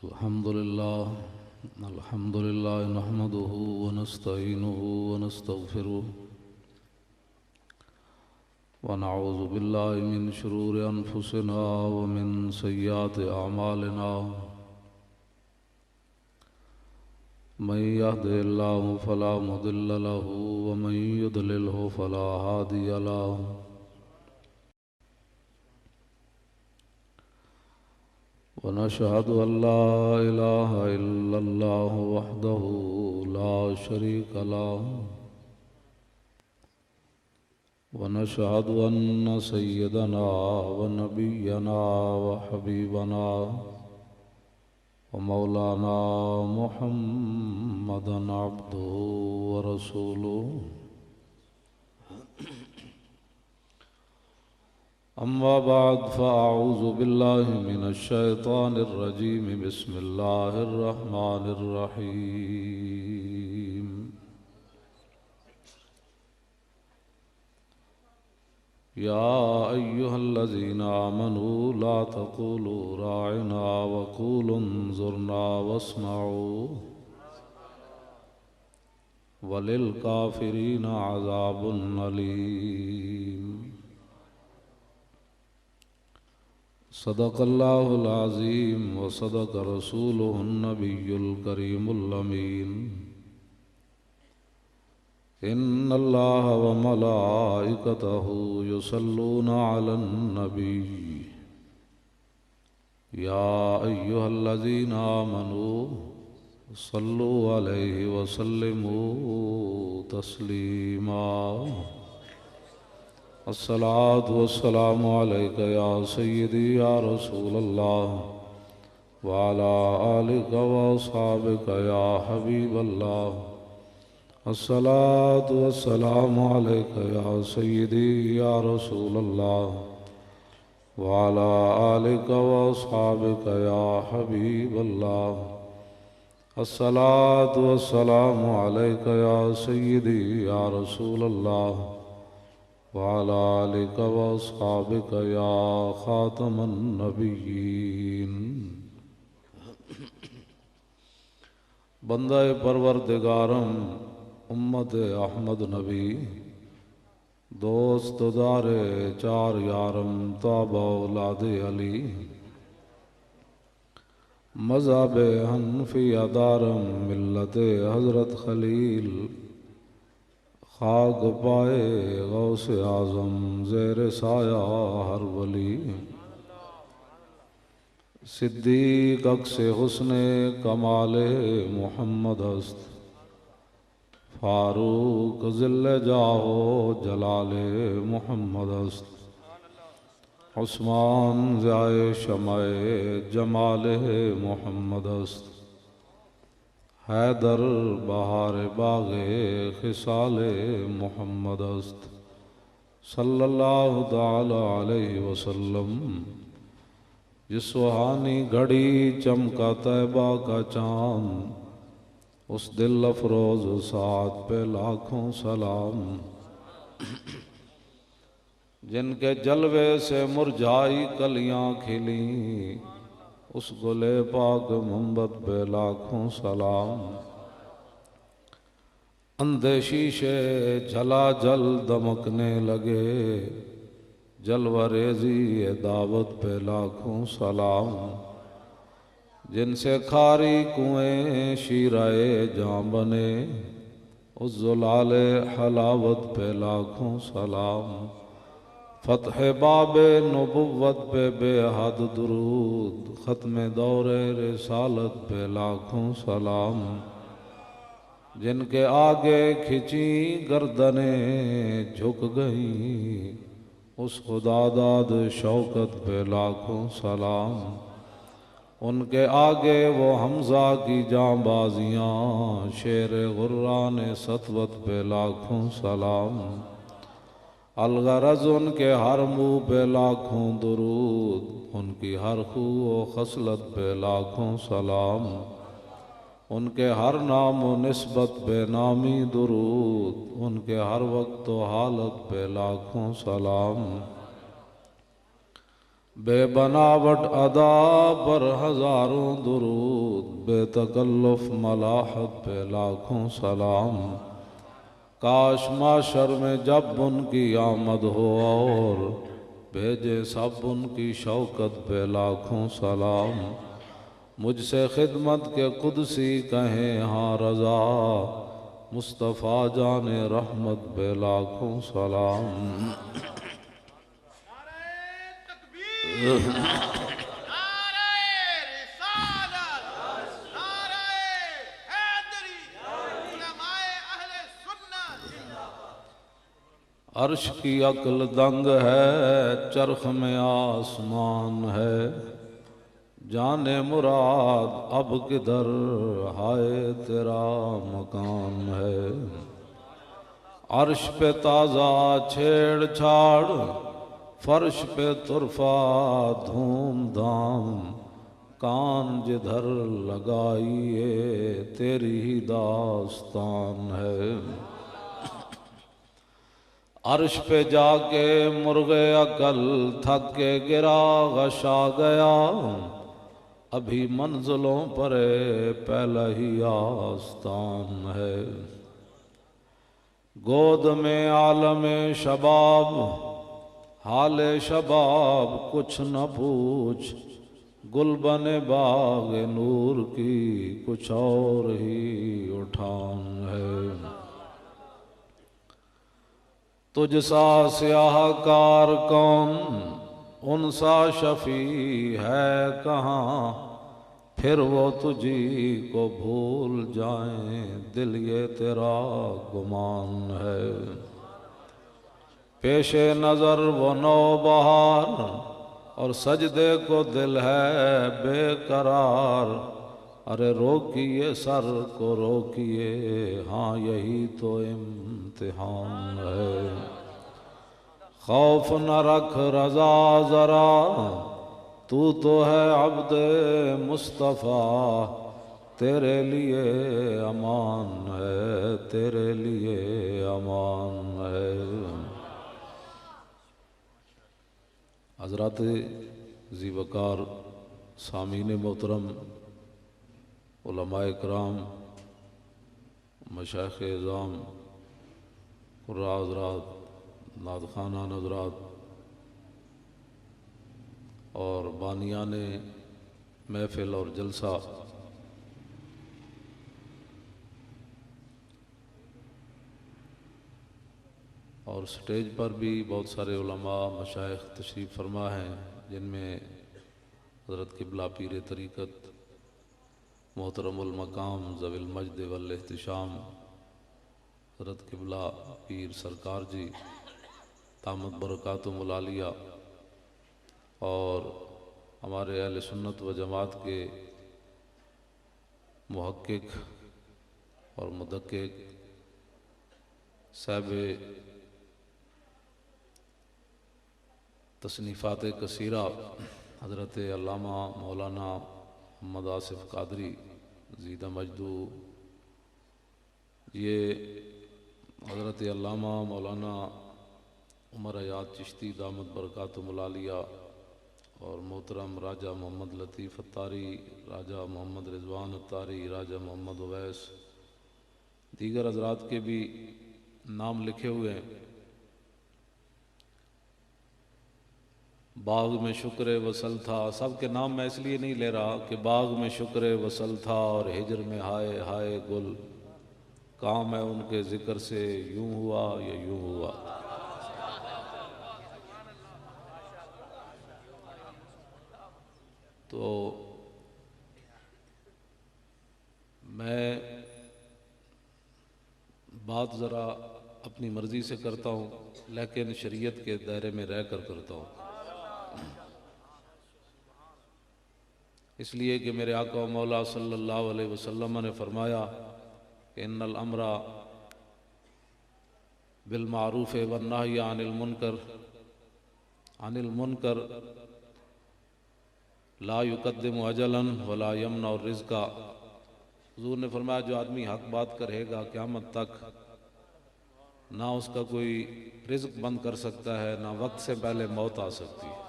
الحمد لله نحمده ونستعينه ونستغفره ونعوذ بالله من شرور أنفسنا ومن سيئات أعمالنا من يهده الله فلا مضل له ومن يضلله فلا هادي له ونشهد أن لا إله إلا الله وحده لا شريك له ونشهد أن سيدنا ونبينا وحبيبنا ومولانا محمدا عبده ورسوله أما بعد فأعوذ بالله من الشيطان الرجيم بسم الله الرحمن الرحيم يا أيها الذين آمنوا لا تقولوا راعنا وقولوا انظرنا واسمعوا وللكافرين عذاب أليم صدق الله العظيم وصدق رسوله النبي الكريم الأمين إن الله وملائكته يصلون على النبي يا أيها الذين آمنوا صلوا عليه وسلموا تسليما الصلاة والسلام عليك يا سيدي يا رسول الله وعلى آلك وأصحابك يا حبيب الله الصلاة والسلام عليك يا سيدي يا رسول الله وعلى آلك وأصحابك يا حبيب الله الصلاة والسلام عليك يا سيدي يا رسول الله وعلى آلك وأصحابك يا خاتم النبيين بندہ پروردگارم امت احمد نبی دوست دار چار یارم تابع اولاد علی مذہب حنفی دارم ملت حضرت خلیل خاک پائے غوث اعظم زیر سایہ ہر ولی صدیق عکس حسن کمال محمد است فاروق ذل جاہو جلال محمد است عثمان ضیاء شمع جمال محمد است حیدر بہار باغ خصال محمد است صلی اللہ تعالی علیہ وسلم جس سہانی گھڑی چمکا طیبہ کا چاند اس دل افروز سعد پہ لاکھوں سلام جن کے جلوے سے مرجھائی کلیاں کھلیں اس گلے پاک محمد پہ لاکھوں سلام اندھے شیشے جلا جل دمکنے لگے جلوہ ریزی دعوت پہ لاکھوں سلام جن سے کھاری کنویں شیرائے جاں بنے اس زلال حلاوت پہ لاکھوں سلام فتح باب نبوت پہ بے حد درود ختم دور رسالت پہ لاکھوں سلام جن کے آگے کھچی گردنیں جھک گئیں اس خدا داد شوکت پہ لاکھوں سلام ان کے آگے وہ حمزہ کی جاں بازیاں شیر غران سطوت پہ لاکھوں سلام الغرض ان کے ہر منہ پہ لاکھوں درود ان کی ہر خو و خصلت پہ لاکھوں سلام ان کے ہر نام و نسبت پہ نامی درود ان کے ہر وقت و حالت پہ لاکھوں سلام بے بناوٹ ادا پر ہزاروں درود، بے تکلف ملاحت پہ لاکھوں سلام۔ کاش معاشر میں جب ان کی آمد ہو اور بھیجے سب ان کی شوکت پہ لاکھوں سلام۔ مجھ سے خدمت کے قدسی کہیں ہاں رضا، مصطفیٰ جان رحمت پہ لاکھوں سلام۔ عرش کی عقل دنگ ہے، چرخ میں آسمان ہے، جانے مراد اب کدھر ہائے تیرا مکان ہے۔ عرش پہ تازہ چھیڑ چھاڑ، فرش پہ طرفہ دھوم دھام، کان جدھر لگائیے تیری ہی داستان ہے۔ عرش پہ جا کے مرغ عقل تھک کے گرا غشا گیا، ابھی منزلوں پر پہلا ہی آستان ہے۔ گود میں عالم شباب، حال شباب کچھ نہ پوچھ، گلبن باغ نور کی کچھ اور ہی اٹھان ہے۔ تجھ سا سیاہ کار کون، ان سا شفیع ہے کہاں، پھر وہ تجھی کو بھول جائیں دل یہ تیرا گمان ہے۔ پیش نظر وہ نو بہار، اور سجدے کو دل ہے بے قرار، ارے روکیے سر کو روکیے، ہاں یہی تو امتحان ہے۔ خوف نہ رکھ رضا ذرا، تو ہے عبد مصطفیٰ، تیرے لیے امان ہے، تیرے لیے امان ہے۔ حضرات ذی وقار سامعین محترم، علماء کرام، مشائخ اعظام، قراء حضرات، نعت خوانان حضرات اور بانیان محفل اور جلسہ، اور سٹیج پر بھی بہت سارے علماء مشائخ تشریف فرما ہیں، جن میں حضرت قبلہ پیر طریقت محترم المقام ذوی المجد والاحتشام حضرت قبلہ پیر سرکار جی دامت برکاتہم العالیہ، اور ہمارے اہل سنت و جماعت کے محقق اور مدقق صاحب تصنیفات کثیرہ حضرت علامہ مولانا محمد آصف قادری زیدہ مجدو، یہ حضرت علامہ مولانا عمر حیات چشتی دامت برکاتہم العالیہ، اور محترم راجہ محمد لطیف اتاری، راجہ محمد رضوان اتاری، راجہ محمد اویس، دیگر حضرات کے بھی نام لکھے ہوئے ہیں۔ باغ میں شکر وصل تھا، سب کے نام میں اس لیے نہیں لے رہا کہ باغ میں شکر وصل تھا اور ہجر میں ہائے ہائے گل، کام ہے ان کے ذکر سے یوں ہوا یا یوں ہوا۔ تو میں بات ذرا اپنی مرضی سے کرتا ہوں، لیکن شریعت کے دائرے میں رہ کر کرتا ہوں، اس لیے کہ میرے آقا و مولا صلی اللہ علیہ وسلم نے فرمایا کہ ان الامر بالمعروف والنہی عن المنکر لا یقدم اجلا ولا یمنع الرزق۔ حضور نے فرمایا جو آدمی حق بات کرے گا قیامت تک نہ اس کا کوئی رزق بند کر سکتا ہے، نہ وقت سے پہلے موت آ سکتی ہے۔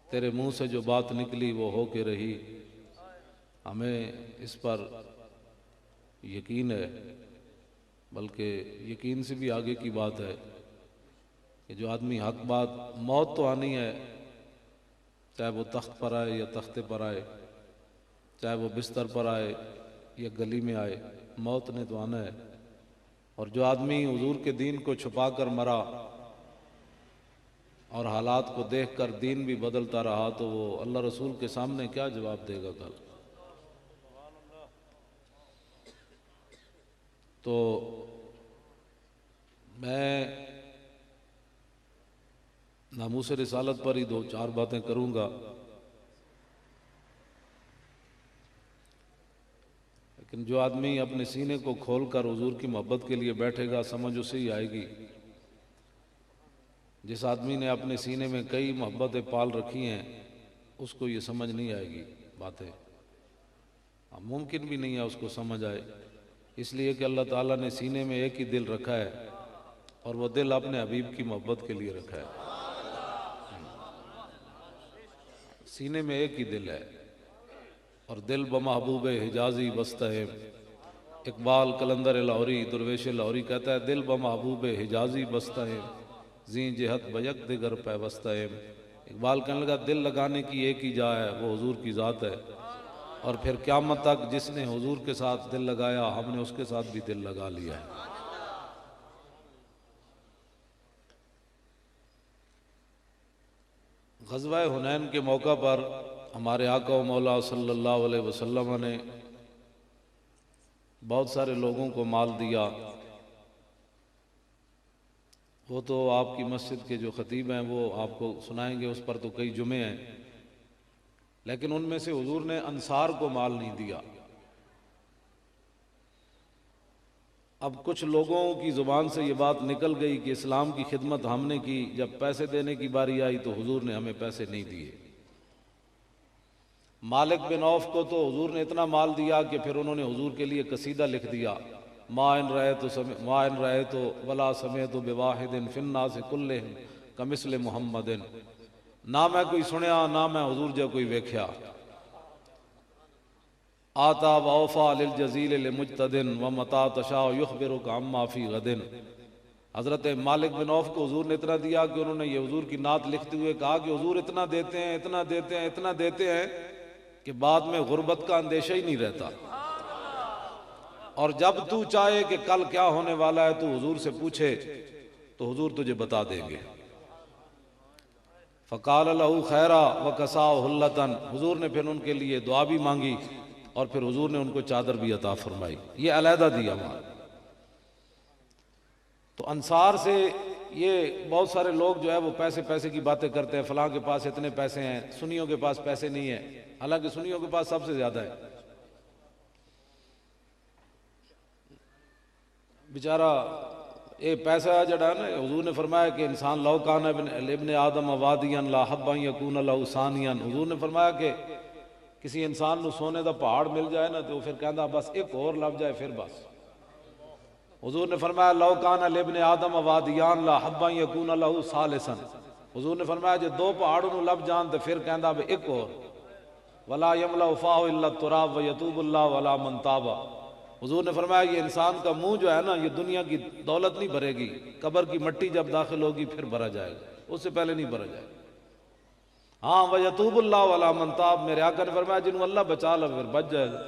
تیرے منہ سے جو بات نکلی وہ ہو کے رہی. ہمیں اس پر یقین ہے، بلکہ یقین سے بھی آگے کی بات ہے کہ جو آدمی حق بات، موت تو آنی ہے، چاہے وہ تخت پر آئے یا تختے پر آئے، چاہے وہ بستر پر آئے یا گلی میں آئے، موت نے تو آنا ہے. اور جو آدمی حضور کے دین کو چھپا کر مرا اور حالات کو دیکھ کر دین بھی بدلتا رہا تو وہ اللہ رسول کے سامنے کیا جواب دے گا کل؟ تو میں ناموس رسالت پر ہی 2-4 باتیں کروں گا، لیکن جو آدمی اپنے سینے کو کھول کر حضور کی محبت کے لیے بیٹھے گا سمجھ اسے ہی آئے گی. جس آدمی نے اپنے سینے میں کئی محبتیں پال رکھی ہیں اس کو یہ سمجھ نہیں آئے گی باتیں، ممکن بھی نہیں ہے اس کو سمجھ آئے، اس لیے کہ اللہ تعالیٰ نے سینے میں ایک ہی دل رکھا ہے اور وہ دل اپنے حبیب کی محبت کے لیے رکھا ہے. سینے میں ایک ہی دل ہے اور دل بمحبوب حجازی بستہ ہے. اقبال قلندر لاہوری درویش لاہوری کہتا ہے دل بمحبوب حجازی بستہ ہے، زین جہت بیک دگر پیوستہ ہے. اقبال کہنے لگا دل لگانے کی ایک ہی جا ہے، وہ حضور کی ذات ہے، اور پھر قیامت تک جس نے حضور کے ساتھ دل لگایا ہم نے اس کے ساتھ بھی دل لگا لیا ہے. غزوہ حنین کے موقع پر ہمارے آقا و مولا صلی اللہ علیہ وسلم نے بہت سارے لوگوں کو مال دیا. وہ تو آپ کی مسجد کے جو خطیب ہیں وہ آپ کو سنائیں گے، اس پر تو کئی جمعے ہیں، لیکن ان میں سے حضور نے انصار کو مال نہیں دیا. اب کچھ لوگوں کی زبان سے یہ بات نکل گئی کہ اسلام کی خدمت ہم نے کی، جب پیسے دینے کی باری آئی تو حضور نے ہمیں پیسے نہیں دیے. مالک بن عوف کو تو حضور نے اتنا مال دیا کہ پھر انہوں نے حضور کے لیے قصیدہ لکھ دیا، ما ان رأیت ولا سمعت بواحد فی الناس کلہم کمثل محمد. نہ میں کوئی سنیا نہ میں حضور جا کوئی ویکھیا. آتا واوفا للجزیل لمجتدن ومتا تشاء یخبرک عما فی غد. حضرت مالک بن عوف کو حضور نے اتنا دیا کہ انہوں نے یہ حضور کی نعت لکھتے ہوئے کہا کہ حضور اتنا دیتے ہیں اتنا دیتے ہیں اتنا دیتے ہیں کہ بعد میں غربت کا اندیشہ ہی نہیں رہتا، اور جب تو چاہے کہ کل کیا ہونے والا ہے تو حضور سے پوچھے تو حضور تجھے بتا دیں گے. فقال له خیرا وکساہ حلتن. حضور نے پھر ان کے لیے دعا بھی مانگی اور پھر حضور نے ان کو چادر بھی عطا فرمائی. یہ علیحدہ دیا مال. تو انصار سے یہ بہت سارے لوگ جو ہے وہ پیسے کی باتیں کرتے ہیں، فلاں کے پاس اتنے پیسے ہیں، سنیوں کے پاس پیسے نہیں ہیں، حالانکہ سنیوں کے پاس سب سے زیادہ ہے. بیچارہ یہ پیسہ جڑا ہے نا، حضور نے فرمایا کہ انسان لو کان ابن آدم وادیا لا حب ان یکون له ثانیا. حضور نے فرمایا کہ کسی انسان نو سونے دا پہاڑ مل جائے نا تو پھر کہندا بس ایک اور لب جائے پھر بس. حضور نے فرمایا لو کان لابن آدم وادیان لا حب ان یکون له ثالثا. حضور نے فرمایا جو 2 پہاڑوں نو لب جان تو پھر کہندا بے ایک اور. ولا یملا فاہ الا التراب ویتوب اللہ ولا من تاب. حضور نے فرمایا یہ انسان کا منہ جو ہے نا یہ دنیا کی دولت نہیں بھرے گی، قبر کی مٹی جب داخل ہوگی پھر بھرا جائے گا، اس سے پہلے نہیں بھرا جائے گا. ہاں ویتوب اللہ ولا من تاب. میرے آقا نے فرمایا جنہوں اللہ بچا لو پھر بچ جائے گا.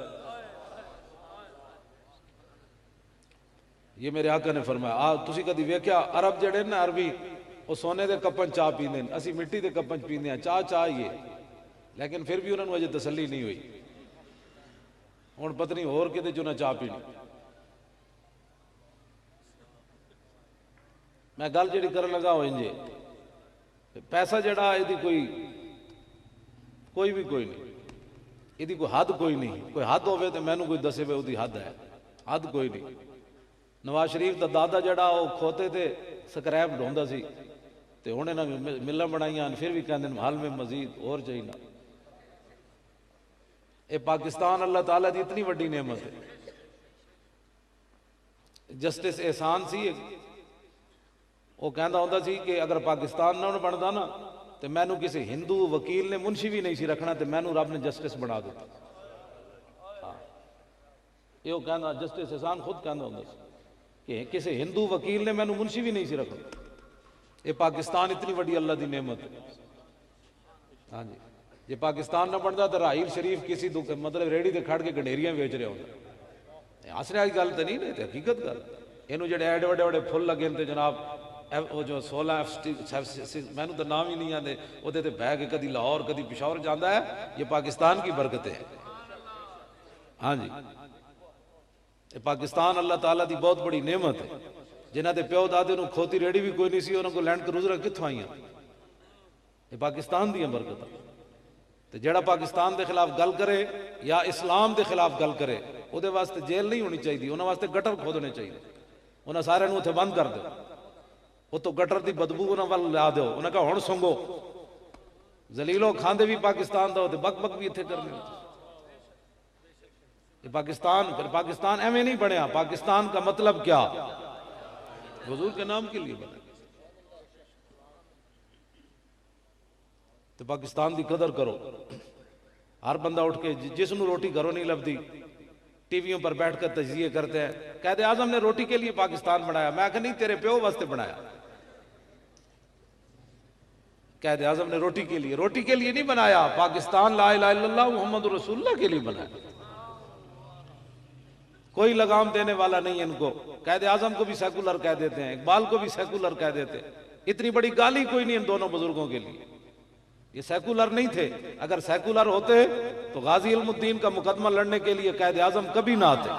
یہ میرے آقا نے فرمایا. تسی کدی ویکھیا عرب جڑے نا عربی وہ سونے دے کپن چاہ پیندے ہیں، اسی مٹی دے کپن پیندے ہیں، چاہ لیکن پھر بھی انہوں نے اجے تسلی نہیں ہوئی. ہن پتہ نہیں ہور کدے چوں نہ چاہ پینی. میں گل جڑی کرن لگا ہو انجے پیسہ جڑا یہ کوئی نہیں، یہ کوئی حد کوئی نہیں. کوئی حد ہوئے تو مینوں کوئی دسے وے وہ حد ہے، حد کوئی نہیں. نواز شریف دا دادا جڑا وہ کھوتے تے سکریپ ڈھوندا سی تے ہن انہاں ملاں بنائیاں پھر بھی کہندے حال میں مزید اور چاہیے. اے پاکستان اللہ تعالیٰ دی اتنی وڈی نعمت ہے. جسٹس احسان سی وہ کہندا ہوندا سی کہ اگر پاکستان نہ بندا نا تو مینو کسی ہندو وکیل نے منشی بھی نہیں سی رکھنا تو مینو رب نے جسٹس بنا دیتا. یہ کہنا جسٹس احسان خود کہنا ہوں کہ کسی ہندو وکیل نے مینو منشی بھی نہیں سی رکھنا. یہ پاکستان اتنی بڑی اللہ دی نعمت ہے. ہاں جی یہ پاکستان نہ بنتا تو راحیل شریف کسی مطلب ریڑھی تے کھڑ کے گنڈیریاں ویچ رہے ہوتے. ہنسنے والی گل تو نہیں تے حقیقت گل. یہ جڑے ایڈے بڑے بڑے پھل لگے تے جناب وہ جو 16 مینو تو نام ہی نہیں آتے وہ بہ کے کدی لاہور کدی پشاور جانا ہے. یہ پاکستان کی برکتیں ہیں. ہاں جی یہ پاکستان اللہ تعالیٰ دی بہت بڑی نعمت ہے. جنہ دے پیو دادے نو کھوتی ریڑھی بھی کوئی نہیں سی انہوں کو لینڈ کروزر کتوں آئی. یہ پاکستان دی برکت ہے. تو جڑا پاکستان دے خلاف گل کرے یا اسلام دے خلاف گل کرے وہ دے واسطے جیل نہیں ہونی چاہیے. انہوں واسطے گٹر کھودنے چاہیے. انہیں سارے نو اتنے بند کر دو. وہ تو گٹر دی بدبو انہوں وال لا دو. انہیں کہا ہن سنگو زلیلو کھاندے بھی پاکستان دا ہوتے بک بک بھی اتنے کرنے ہوتے. یہ پاکستان ایویں نہیں بنیا. پاکستان کا مطلب کیا حضور کے نام کے لیے بنا. تو پاکستان دی قدر کرو. ہر بندہ اٹھ کے جس نو روٹی گھروں نہیں لبدی ٹی ویوں پر بیٹھ کر تجزیے کرتے ہیں. قائد اعظم نے روٹی کے لیے پاکستان بنایا. میں کہ نہیں تیرے پیو واسطے بنایا. قائد اعظم نے روٹی کے لیے نہیں بنایا. پاکستان لا الہ الا اللہ محمد رسول اللہ کے لیے بنایا. کوئی لگام دینے والا نہیں ان کو. قائد اعظم کو بھی سیکولر کہہ دیتے ہیں, اقبال کو بھی سیکولر کہہ دیتے ہیں. اتنی بڑی گالی کوئی نہیں ان دونوں بزرگوں کے لیے. یہ سیکولر نہیں تھے. اگر سیکولر ہوتے تو غازی علم الدین کا مقدمہ لڑنے کے لیے قائد اعظم کبھی نہ آتے.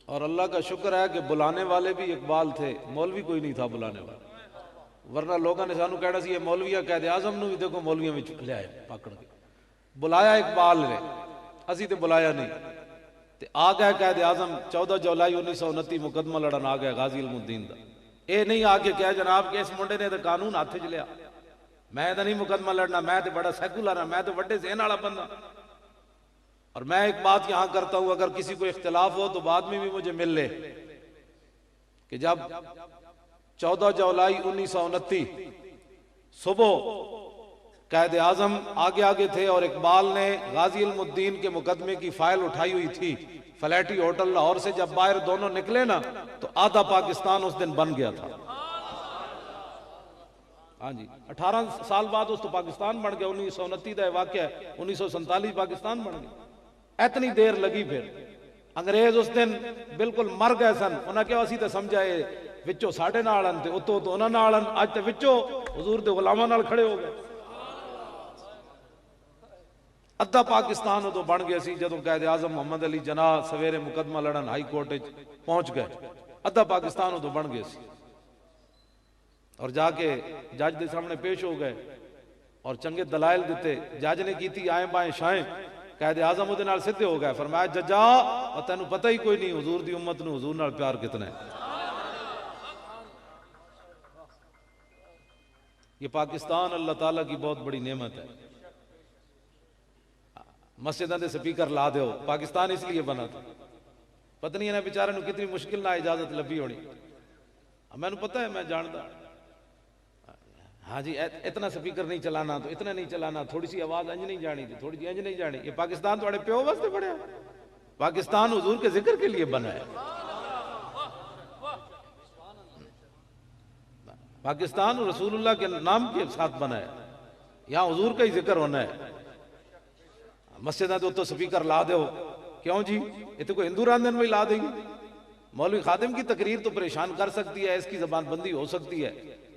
اور اللہ کا شکر ہے کہ بلانے والے بھی اقبال تھے. مولوی کوئی نہیں تھا بلانے والا. ورنہ لوگوں نے سانو کہنا سی یہ مولویہ قائد اعظم نو بھی دیکھو مولویوں میں لے آئے پکڑ کے. بلایا اقبال نے, اسی تے بلایا نہیں. تے آ گئے قائد اعظم 14 جولائی 1929 مقدمہ لڑن آ گئے غازی علم الدین دا. اے نہیں آ کے کہا جناب کہ اس منڈے نے تو قانون ہاتھ وچ لیا, میں تو نہیں مقدمہ لڑنا, میں تو بڑا سیکولر ہوں, میں تو بڑے ذہن والا بندہ. اور میں ایک بات یہاں کرتا ہوں, اگر کسی کو اختلاف ہو تو بعد میں بھی مجھے مل لے کہ جب 14 جولائی 1929 صبح قائد اعظم آگے تھے اور اقبال نے غازی علم الدین کے مقدمے کی فائل اٹھائی ہوئی تھی فلیٹی ہوٹل لاہور سے, جب باہر دونوں نکلے نا تو آدھا پاکستان اس دن بن گیا تھا. ہاں جی 18 سال بعد اس تو پاکستان بن گیا. 1929 دا واقعہ ہے, 1947 پاکستان بن گیا. اتنی دیر لگی. پھر انگریز اس دن بالکل مر گئے سن. انہاں کہا اسی تے سمجھائے وچوں ساڈے نال ہن تے اتوں تو انہاں نال ہن, اج تے وچوں حضور دے غلاماں نال کھڑے ہو گئے. ادھا پاکستان ادو بن گیا سی جدوں قائد اعظم محمد علی جناح سویرے مقدمہ لڑن ہائی کورٹ پہنچ گئے. ادھا پاکستان ادو بن گیا سی. اور جا کے جج دے سامنے پیش ہو گئے اور چنگے دلائل دیتے. جج نے کیتی آئیں بائیں شائیں. قائد اعظم ادھے نال سدھے ہو گئے. فرمایا ججا اور تینوں پتہ ہی کوئی نہیں حضور دی امت نو حضور نال پیار کتنا ہے. یہ پاکستان اللہ تعالیٰ کی بہت بڑی نعمت ہے. مسجدوں دے سپیکر لا دیو. پاکستان اس لیے بنا تھا. پتہ نہیں انہیں بیچارے نو کتنی مشکل نہ اجازت لبھی ہونی. میں نے پتہ ہے, میں جانتا. ہاں جی اتنا سپیکر نہیں چلانا, تو اتنا نہیں چلانا, تھوڑی سی آواز انج نہیں جانی تھی, تھوڑی سی انج نہیں جانی. یہ پاکستان تھوڑے پیو واسطے بڑھیا. پاکستان حضور کے ذکر کے لیے بنا ہے. پاکستان رسول اللہ کے نام کے ساتھ بنا ہے. یہاں حضور کا ہی ذکر ہونا ہے. مسجدہ تو سپیکر لا دے ہو. کیوں جی یہ تو کوئی ہندو راندن میں لا دیں گے. مولوی خادم کی تقریر تو پریشان کر سکتی ہے, اس کی زبان بندی ہو سکتی ہے,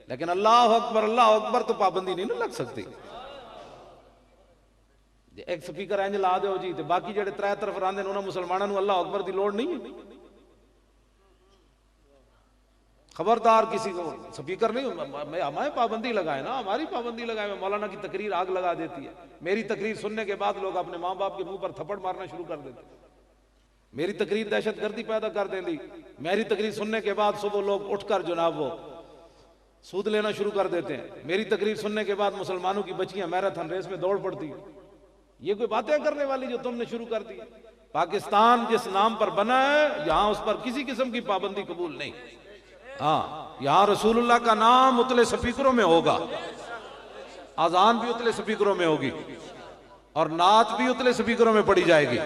لیکن اللہ اکبر تو پابندی نہیں لگ سکتی. ایک سپیکر انج لا دے ہو جی, باقی جڑے ترے طرف راندے انہاں مسلمانوں اللہ اکبر دی لوڑ نہیں ہے. خبردار کسی کو سپیکر نہیں, ہمیں پابندی لگائے نا, ہماری پابندی لگائے. مولانا کی تقریر آگ لگا دیتی ہے. میری تقریر سننے کے بعد لوگ اپنے ماں باپ کے منہ پر تھپڑ مارنا شروع کر دیتے. میری تقریر دہشت گردی پیدا کر دیں دی، میری تقریر سننے کے بعد صبح لوگ اٹھ کر جناب وہ سود لینا شروع کر دیتے ہیں، میری تقریر سننے کے بعد مسلمانوں کی بچیاں میراتھن ریس میں دوڑ پڑتی ہیں۔ یہ کوئی باتیں کرنے والی جو تم نے شروع کر دی؟ پاکستان جس نام پر بنا ہے یہاں اس پر کسی قسم کی پابندی قبول نہیں۔ ہاں یہاں رسول اللہ کا نام اتلے سپیکروں میں ہوگا، اذان بھی اتلے سپیکروں میں ہوگی اور نعت بھی اتلے سپیکروں میں پڑھی جائے گی۔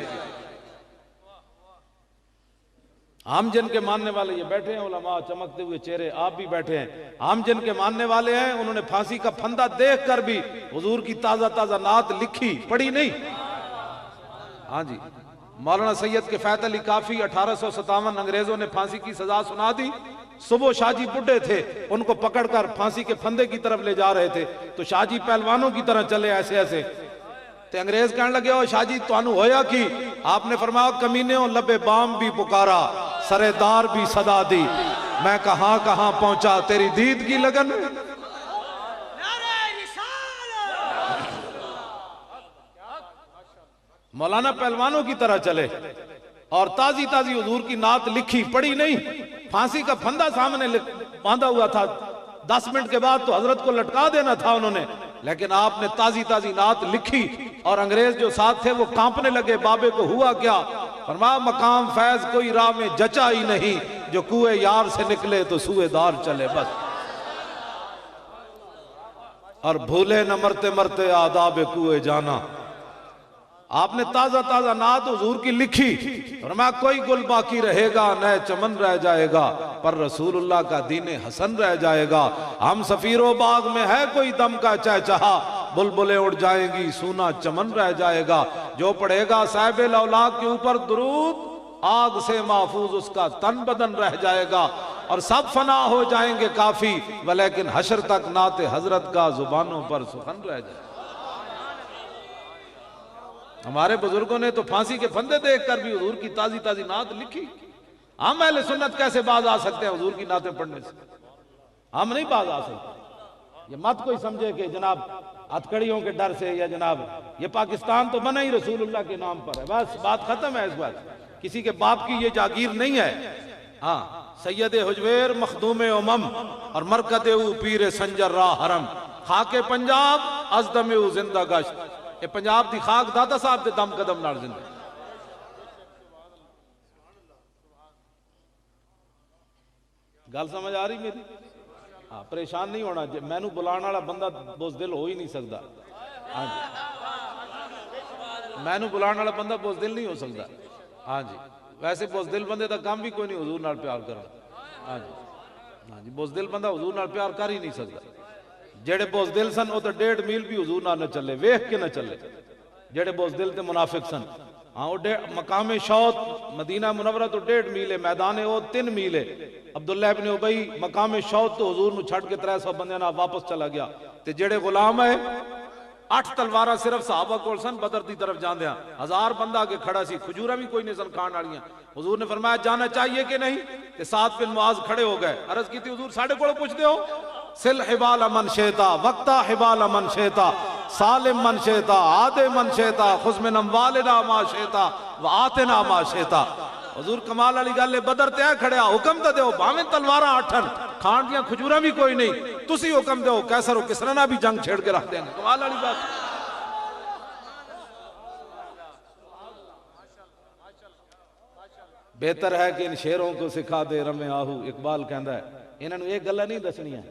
ہم جن کے ماننے والے یہ بیٹھے ہیں علماء، چمکتے ہوئے چہرے، آپ بھی بیٹھے ہیں، ہم جن کے ماننے والے ہیں انہوں نے پھانسی کا پھندا دیکھ کر بھی حضور کی تازہ تازہ نعت لکھی پڑھی نہیں۔ ہاں جی، مولانا سید کفایت علی کافی 1857 انگریزوں نے پھانسی کی سزا سنا دی، صبح شاہ جی بڈھے تھے، ان کو پکڑ کر پھانسی کے پھندے کی طرف لے جا رہے تھے تو شاہ جی پہلوانوں کی طرح چلے ایسے ایسے، تو انگریز کہنے لگے او شاہ جی توانو ہویا کی؟ آپ نے فرمایا کمینیوں لبے بام بھی پکارا، سرے دار بھی صدا دی، میں کہاں کہاں پہنچا تیری دید کی لگن۔ مولانا پہلوانوں کی طرح چلے اور تازی تازی حضور کی نعت لکھی پڑھی نہیں، پھانسی کا پھندا سامنے باندھا ہوا تھا، 10 منٹ کے بعد تو حضرت کو لٹکا دینا تھا انہوں نے، لیکن آپ نے تازی تازی نعت لکھی اور انگریز جو ساتھ تھے وہ کانپنے لگے۔ بابے کو ہوا کیا؟ فرمایا مقام فیض کوئی راہ میں جچا ہی نہیں، جو کوئے یار سے نکلے تو سوئے دار چلے بس، اور بھولے نہ مرتے مرتے آداب کوئے جانا۔ آپ نے تازہ تازہ نعت حضور کی لکھی، فرمایا کوئی گل باقی رہے گا نئے چمن رہ جائے گا، پر رسول اللہ کا دین حسن رہ جائے گا۔ ہم سفیر و باغ میں ہے کوئی دم کا چہچہا، بلبلیں اڑ جائیں گی سونا چمن رہ جائے گا۔ جو پڑھے گا صاحب الاولاق کے اوپر درود، آگ سے محفوظ اس کا تن بدن رہ جائے گا، اور سب فنا ہو جائیں گے کافی، ولیکن حشر تک نعت حضرت کا زبانوں پر سخن رہ جائے گا۔ ہمارے بزرگوں نے تو پھانسی کے پھندے دیکھ کر بھی حضور کی تازی تازی نعت لکھی۔ ہم اہل سنت کیسے باز آ سکتے ہیں حضور کی نعتیں پڑھنے سے؟ ہم نہیں باز آ سکتے۔ یہ مت کوئی سمجھے کہ جناب ہتھکڑیوں کے ڈر سے یا جناب یہ پاکستان تو بنا ہی رسول اللہ کے نام پر ہے، بس بات ختم ہے۔ اس بات کسی کے باپ کی یہ جاگیر نہیں ہے۔ ہاں سید حجویر مخدوم امم اور مرکد او پیر سنجر راہ حرم، خاک پنجاب از دم او زندہ گشت، یہ پنجاب دی خاک داتا صاحب دے دم قدم نال زندہ۔ گل سمجھ آ رہی میری؟ ہاں پریشان نہیں ہونا، میں نو بلان والا بندہ بزدل ہو ہی نہیں سکتا۔ ہاں جی میں نو بلان والا بندہ بزدل نہیں ہو سکتا۔ ہاں جی ویسے بزدل بندے دا کام بھی کوئی نہیں حضور نال پیار کرنا۔ ہاں جی بزدل بندہ حضور نال پیار کر ہی نہیں سکتا۔ جڑے بزدل سن وہ تو 1.5 میل بھی حضور نال نہ چلے، ویکھ کے نہ چلے۔ جڑے بزدل تے منافق سن، ہاں وہ مقام شوت مدینہ منورہ تو 1.5 میل ہے، میدان وہ 3 میل ہے۔ عبداللہ ابن ابی مقام شوت تو حضور نو چھڑ کے 300 بندے نہ واپس چلا گیا، تے جڑے غلام ہے 8 تلوارہ صرف صحابہ کول سن بدر دی طرف جاندیاں، 1000 بندہ آگے کھڑا سی، کھجورہ بھی کوئی نہیں سن کھان والیاں۔ حضور نے فرمایا جانا چاہیے کہ نہیں؟ تے سعد بن معاذ کھڑے ہو گئے، عرض کی تھی حضور ساڑھے کوڑے پوچھ دے ہو؟ سل حبال من شیطا وقتا حبال من شیطا سالم من شیطا عادے من شیطا خذ من اموالنا ما شیطا وآتنا ما شیطا۔ حضور کمال علی گالے بدر تے کھڑے حکم تے دیو بھاویں تلوارہ 8 کھان دیاں کھجورہ بھی کوئی نہیں، تسی حکم دیو کیسر و کسرا نہ بھی جنگ چھیڑ کے رکھ دیں گے۔ کمال علی بات بہتر ہے کہ ان شیروں کو سکھا دے رمے آہو۔ اقبال کہندا ہے انہاں نوں یہ گلاں نہیں دسنیاں،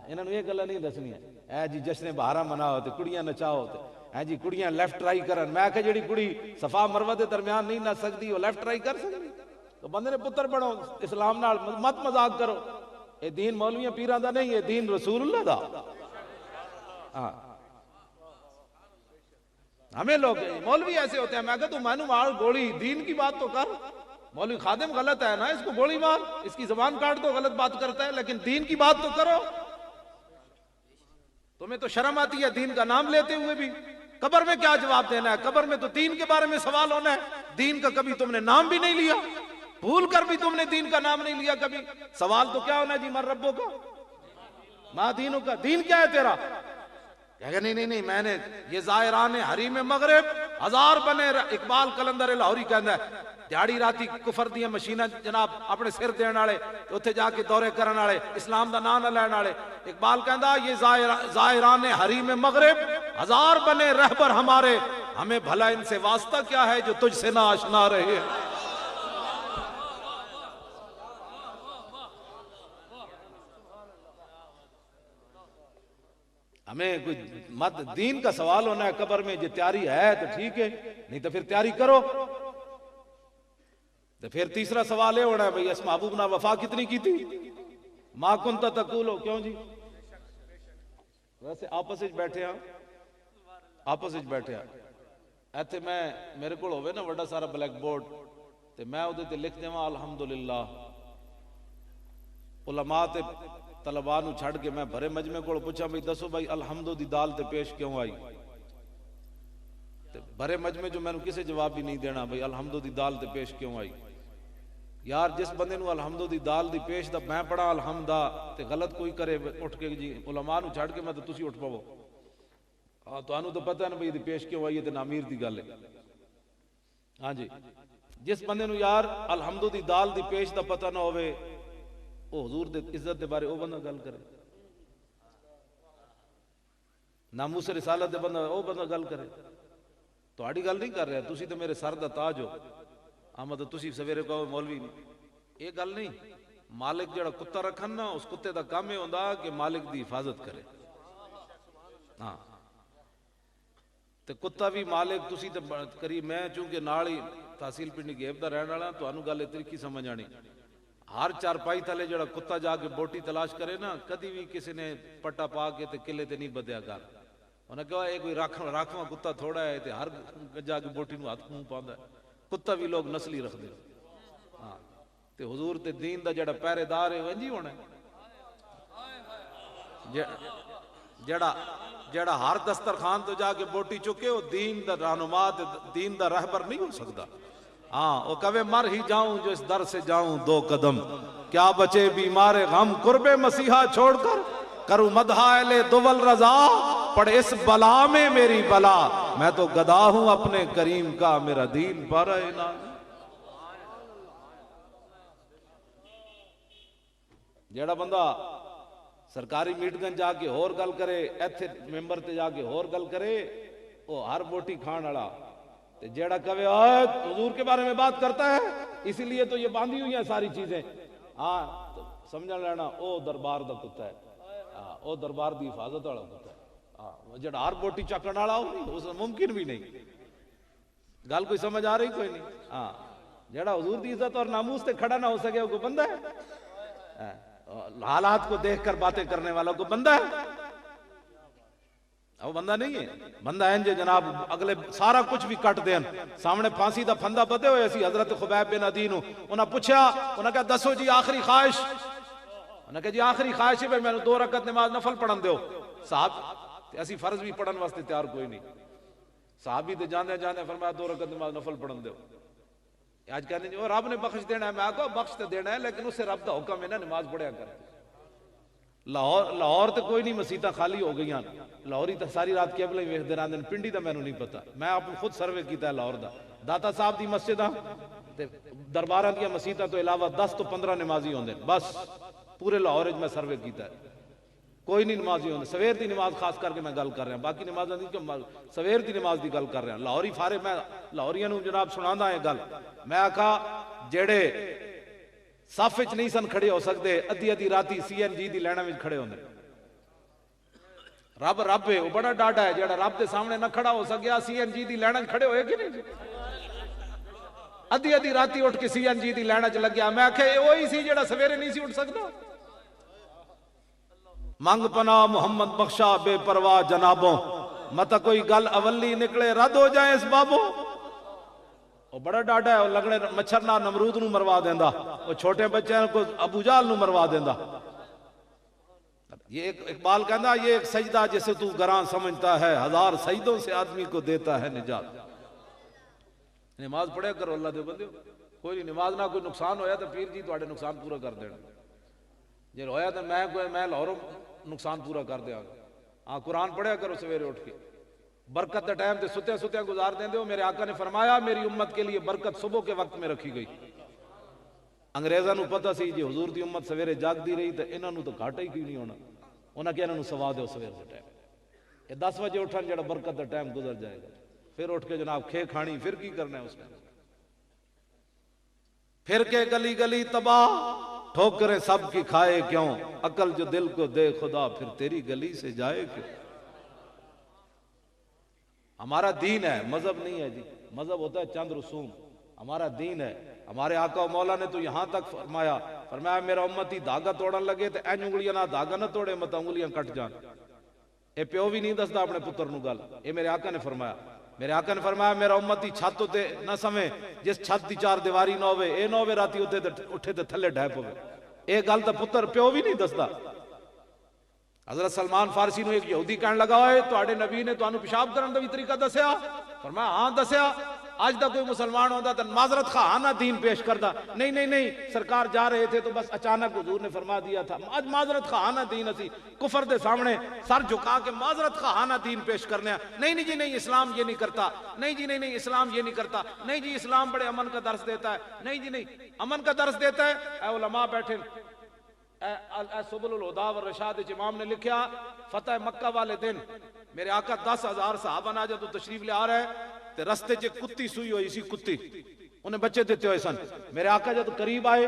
انہاں نوں یہ گلاں نہیں دسنیاں، اے جی جشن بہارا مناؤ تے کڑیاں نچاؤ تے اے جی کڑیاں لیفٹ ٹرائی کرن۔ میں کہ جڑی کڑی صفا مروہ دے درمیان نہیں نچ سکدی وہ لیفٹ ٹرائی کر سکدی؟ تو بندے نے پتر بنو اسلام نال مت مذاق کرو۔ اے دین مولویاں پیراں دا نہیں، اے دین رسول اللہ دا۔ ہاں ہمیں لوگ مولوی ایسے ہوتے ہیں، میں کہتا ہوں مینوں مار گولی، دین کی بات تو کر۔ مولوی خادم غلط ہے نا، اس کو گولی مار، اس کی زبان کاٹ دو، غلط بات کرتا ہے، لیکن دین کی بات تو کرو۔ تمہیں تو شرم آتی ہے دین کا نام لیتے ہوئے بھی۔ قبر میں کیا جواب دینا ہے؟ قبر میں تو دین کے بارے میں سوال ہونا ہے، دین کا کبھی تم نے نام بھی نہیں لیا، بھول کر بھی تم نے دین کا نام نہیں لیا کبھی۔ سوال تو کیا ہونا ہے جی من ربوں کا ما دینوں کا، دین کیا ہے تیرا؟ کہا نہیں میں نے یہ زائران حریم مغرب 1000 بنے۔ اقبال قلندر لاہوری کہندا ہے دیہڑی راتی کفر دیا مشیناں جناب اپنے سر دین والے اتنے جا کے دورے کرن والے اسلام دا نام نہ لین والے. اقبال کہندا یہ زائران حریم مغرب ہزار بنے رہبر ہمارے, ہمیں بھلا ان سے واسطہ کیا ہے جو تجھ سے نہ آشنا رہے. ہمیں کوئی مت دین کا سوال ہونا ہے قبر میں, جو تیاری ہے تو ٹھیک ہے, نہیں تو پھر تیاری کرو. تو پھر تیسرا سوال یہ ہونا ہے بھئی اس محبوب نے وفا کتنی کی تھی؟ ما کنت تقولو. کیوں جی ویسے آپس وچ بیٹھے ہاں, آپس وچ بیٹھے ہاں, ایتھے میں میرے کول ہوے نا بڑا سارا بلیک بورڈ تے میں اودے تے لکھ دیواں الحمدللہ. علماء تے طلباء نو چھڑ کے میں بھرے مجمع کول پوچھا بھئی دسو بھائی الحمدو دی دال تے پیش کیوں آئی؟ تے بھرے مجمع جو میں نے کسے جواب بھی نہیں دینا بھئی الحمدو دی دال تے پیش کیوں آئی. یار جس بندے نو الحمدو دی دال دی پیش دا میں پڑھا الحمدہ تے غلط کوئی کرے اٹھ کے جی علماء نو چھڑ کے میں تو تسی اٹھ پاو. ہاں تو انو تو پتہ ہے نا بھئی دی پیش کیوں آئی ہے تے نامیر دی گل ہے. ہاں جی جس بندے نو یار الحمدو دی دال دی پیش دا پتہ نہ ہوئے او حضور دے عزت دے بارے او بندہ گل کرے, ناموس رسالت دے بندہ او بندہ گل کرے. تہاڈی گل نہیں کر رہا, تسی تے میرے سر دا تاج ہو. احمد تسی سویرے کہو مولوی یہ گل نہیں. مالک جڑا کتا رکھن نا اس کتے دا کام یہ ہوندا کہ مالک دی حفاظت کرے. ہاں تے کتا بھی مالک تسی تے کری. میں چونکہ نال ہی تحصیل پنڈی گیب دا رہن والا تانوں گل طریقی سمجھ آنی. ہر چارپائی تھلے جڑا کتا جا کے بوٹی تلاش کرے نا کدی بھی کسی نے پٹا پا کے تے قلعے تے نہیں بدیا کر. انہیں کہا یہ کوئی راکھواں کتا تھوڑا ہے تے ہر جا کے بوٹی نو ہاتھ منہ پاوندا ہے. کتا بھی لوگ نسلی رکھ دے. ہاں تے حضور تے دین دا جڑا پہرے دار ہے ونجی ہونا ہے. جڑا ہر دسترخوان تو جا کے بوٹی چکے وہ دین دا رہنما دین دا رہبر نہیں ہو سکتا. ہاں وہ کہے مر ہی جاؤں جو اس در سے جاؤں دو قدم, کیا بچے بیمار غم قرب مسیحا چھوڑ کر, کروں مدح اہل دول رضا, پڑ اس بلا میں میری بلا, میں تو گدا ہوں اپنے کریم کا میرا دین پر انعام. جیڑا بندہ سرکاری میٹنگ جا کے اور گل کرے, ایتھے ممبر تے جا کے اور گل کرے, وہ ہر بوٹی کھان والا. جیڑا کہے حضور کے بارے میں بات کرتا ہے اسی لیے تو یہ باندھی ہوئی ہیں ساری چیزیں, ہاں سمجھ لینا او دربار دا کتا ہے. او دربار دی حفاظت والا کتا ہے. ہاں جڑا ہر بوٹی چکن والا اس ممکن بھی نہیں. گل کوئی سمجھ آ رہی کوئی نہیں. ہاں جڑا حضور دی عزت اور ناموس تے کھڑا نہ ہو سکے وہ کوئی بندہ ہے؟ حالات کو دیکھ کر باتیں کرنے والا کو بندہ ہے؟ وہ بندہ نہیں ہے. بندہ ہے جے جناب اگلے سارا کچھ بھی کٹ دین, سامنے پھانسی دا پھندا پتے ہوئے سی حضرت خبیب بن عدی نو. انہاں پوچھا, انہاں کہا دسو جی آخری خواہش. انہاں کہا جی آخری خواہش ہے میں 2 رکعت نماز نفل پڑھن دیو. صاحب اسی فرض بھی پڑھن واسطے تیار کوئی نہیں. صحابی تے جاندے جاندے فرمایا 2 رکعت نماز نفل پڑھن دیو. آج کہنے جی رب نے بخش دینا ہے. میں کہا بخش تے دینا ہے لیکن اس سے رب دا حکم ہے نا نماز پڑھیا کر. لاہور تے کوئی نہیں, مسیتاں خالی ہو گئی ہیں. لاہوری تے ساری رات کیبل ہی ویکھدے رہندے نے, پنڈی دا مینوں نہیں پتا. میں آپ خود سروے کیتا ہے لاہور دا. داتا صاحب دی مسجداں تے درباراں دی مسیتاں تو علاوہ 10 تو 15 نمازی ہوندے بس پورے لاہور وچ میں سروے کیتا ہے. کوئی نہیں نمازی ہوندے. سویر دی نماز خاص کر کے میں گل کر رہا ہوں, باقی نمازاں دی سویر دی نماز دی گل کر رہا ہوں. لاہوری فارے میں لاہوریاں نوں جناب سناندا ہے گل. میں آکھا جڑے صف وچ نہیں سن کھڑے ہو سکتے ادھی ادھی راتی CNG دی لائناں وچ کھڑے ہوندے. رب ہے وہ بڑا ڈاڈا ہے. جڑا رب دے سامنے نہ کھڑا ہو سکیا CNG دی لائناں کھڑے ہوئے کہ نہیں. ادھی ادھی راتی اٹھ کے CNG دی لائناں چ لگیا. میں آکھے وہی سی جڑا سویرے نہیں سی اٹھ سکدا. منگ پناہ محمد بخشا بے پرواہ جنابوں, متا کوئی گل اولی نکلے رد ہو جائے اس بابوں. وہ بڑا ڈاڈا ہے, وہ لگنے مچھر نہ نمرود نو مروا دیندا, وہ چھوٹے بچے کو ابو جہل نو مروا دیندا. یہ اقبال کہندا یہ ایک سجدہ جسے تو گراں سمجھتا ہے, 1000 سجدوں سے آدمی کو دیتا ہے نجات. نماز پڑھے کرو اللہ دے بندے. کوئی نہیں نماز نہ کوئی نقصان ہویا تو پیر جی تواڈے نقصان پورا کر دینا. جے ہویا تو میں لاہوروں نقصان پورا کر دیا. ہاں قرآن پڑھیا کرو سویرے اٹھ کے. برکت دا ٹائم تے ستیا ستیا گزار دیں ہو. میرے آقا نے فرمایا میری امت کے لیے برکت صبح کے وقت میں رکھی گئی. انگریزاں نو پتہ سی جی حضور دی امت سویرے جاگ دی رہی تے انہاں نو تو گھاٹا ہی کیوں نہیں ہونا. انہاں کہ انہاں نو سوا دیو سویر دے ٹائم یہ 10 بجے اٹھن جڑا برکت دا ٹائم گزر جائے گا. پھر اٹھ کے جناب کھے کھانی پھر کی کرنا ہے اس میں. پھر کے گلی گلی تباہ ٹھوکریں سب کی کھائے کیوں, عقل جو دل کو دے خدا پھر تیری گلی سے جائے کیوں. ہمارا دین ہے, مذہب نہیں ہے جی. مذہب ہوتا ہے چند رسوم, ہمارا دین ہے. ہمارے آقا و مولا نے تو یہاں تک فرمایا میرا امتی دھاگا توڑن لگے تو این انگلیاں نہ دھاگا نہ توڑے مت انگلیاں کٹ جان. اے پیو بھی نہیں دستا اپنے پتر نو گل, اے میرے آقا نے فرمایا. میرے آقا نے فرمایا میرا امتی چھت تے نہ سمے جس چھت دی چار دیواری نہ ہوئے, اے نہ ہوئے راتی اٹھے تے تھلے ڈھے پوے. اے گل تے پتر پیو بھی نہیں دستا. حضرت سلمان فارسی نو ایک یہودی کہنے لگا ہوئے تواڈے نبی نے تانوں پیشاب کرن دا بھی طریقہ دسیا؟ فرمایا ہاں دسیا. آج دا کوئی مسلمان ہوتا تو معذرت خواہانہ دین پیش کردا. نہیں نہیں نہیں, سرکار جا رہے تھے تو بس اچانک حضور نے فرما دیا تھا. آج معذرت خواہانہ دین اسی کفر دے سامنے سر جھکا کے معذرت خواہانہ دین پیش کرنے ہیں. نہیں جی نہیں, اسلام یہ نہیں کرتا. نہیں جی نہیں, اسلام یہ نہیں کرتا. نہیں جی اسلام بڑے امن کا درس دیتا ہے. نہیں جی نہیں, امن کا درس دیتا ہے. اے علماء بیٹھے, اے سبل الہدا والرشاد امام نے لکھا فتح مکہ والے دن میرے آقا 10,000 صحابہ نہ جب تشریف لے آ رہے تے رستے چ کتی سوئی ہوئی سی. کتی انہیں بچے دیتے ہوئے سن. میرے آقا جب قریب آئے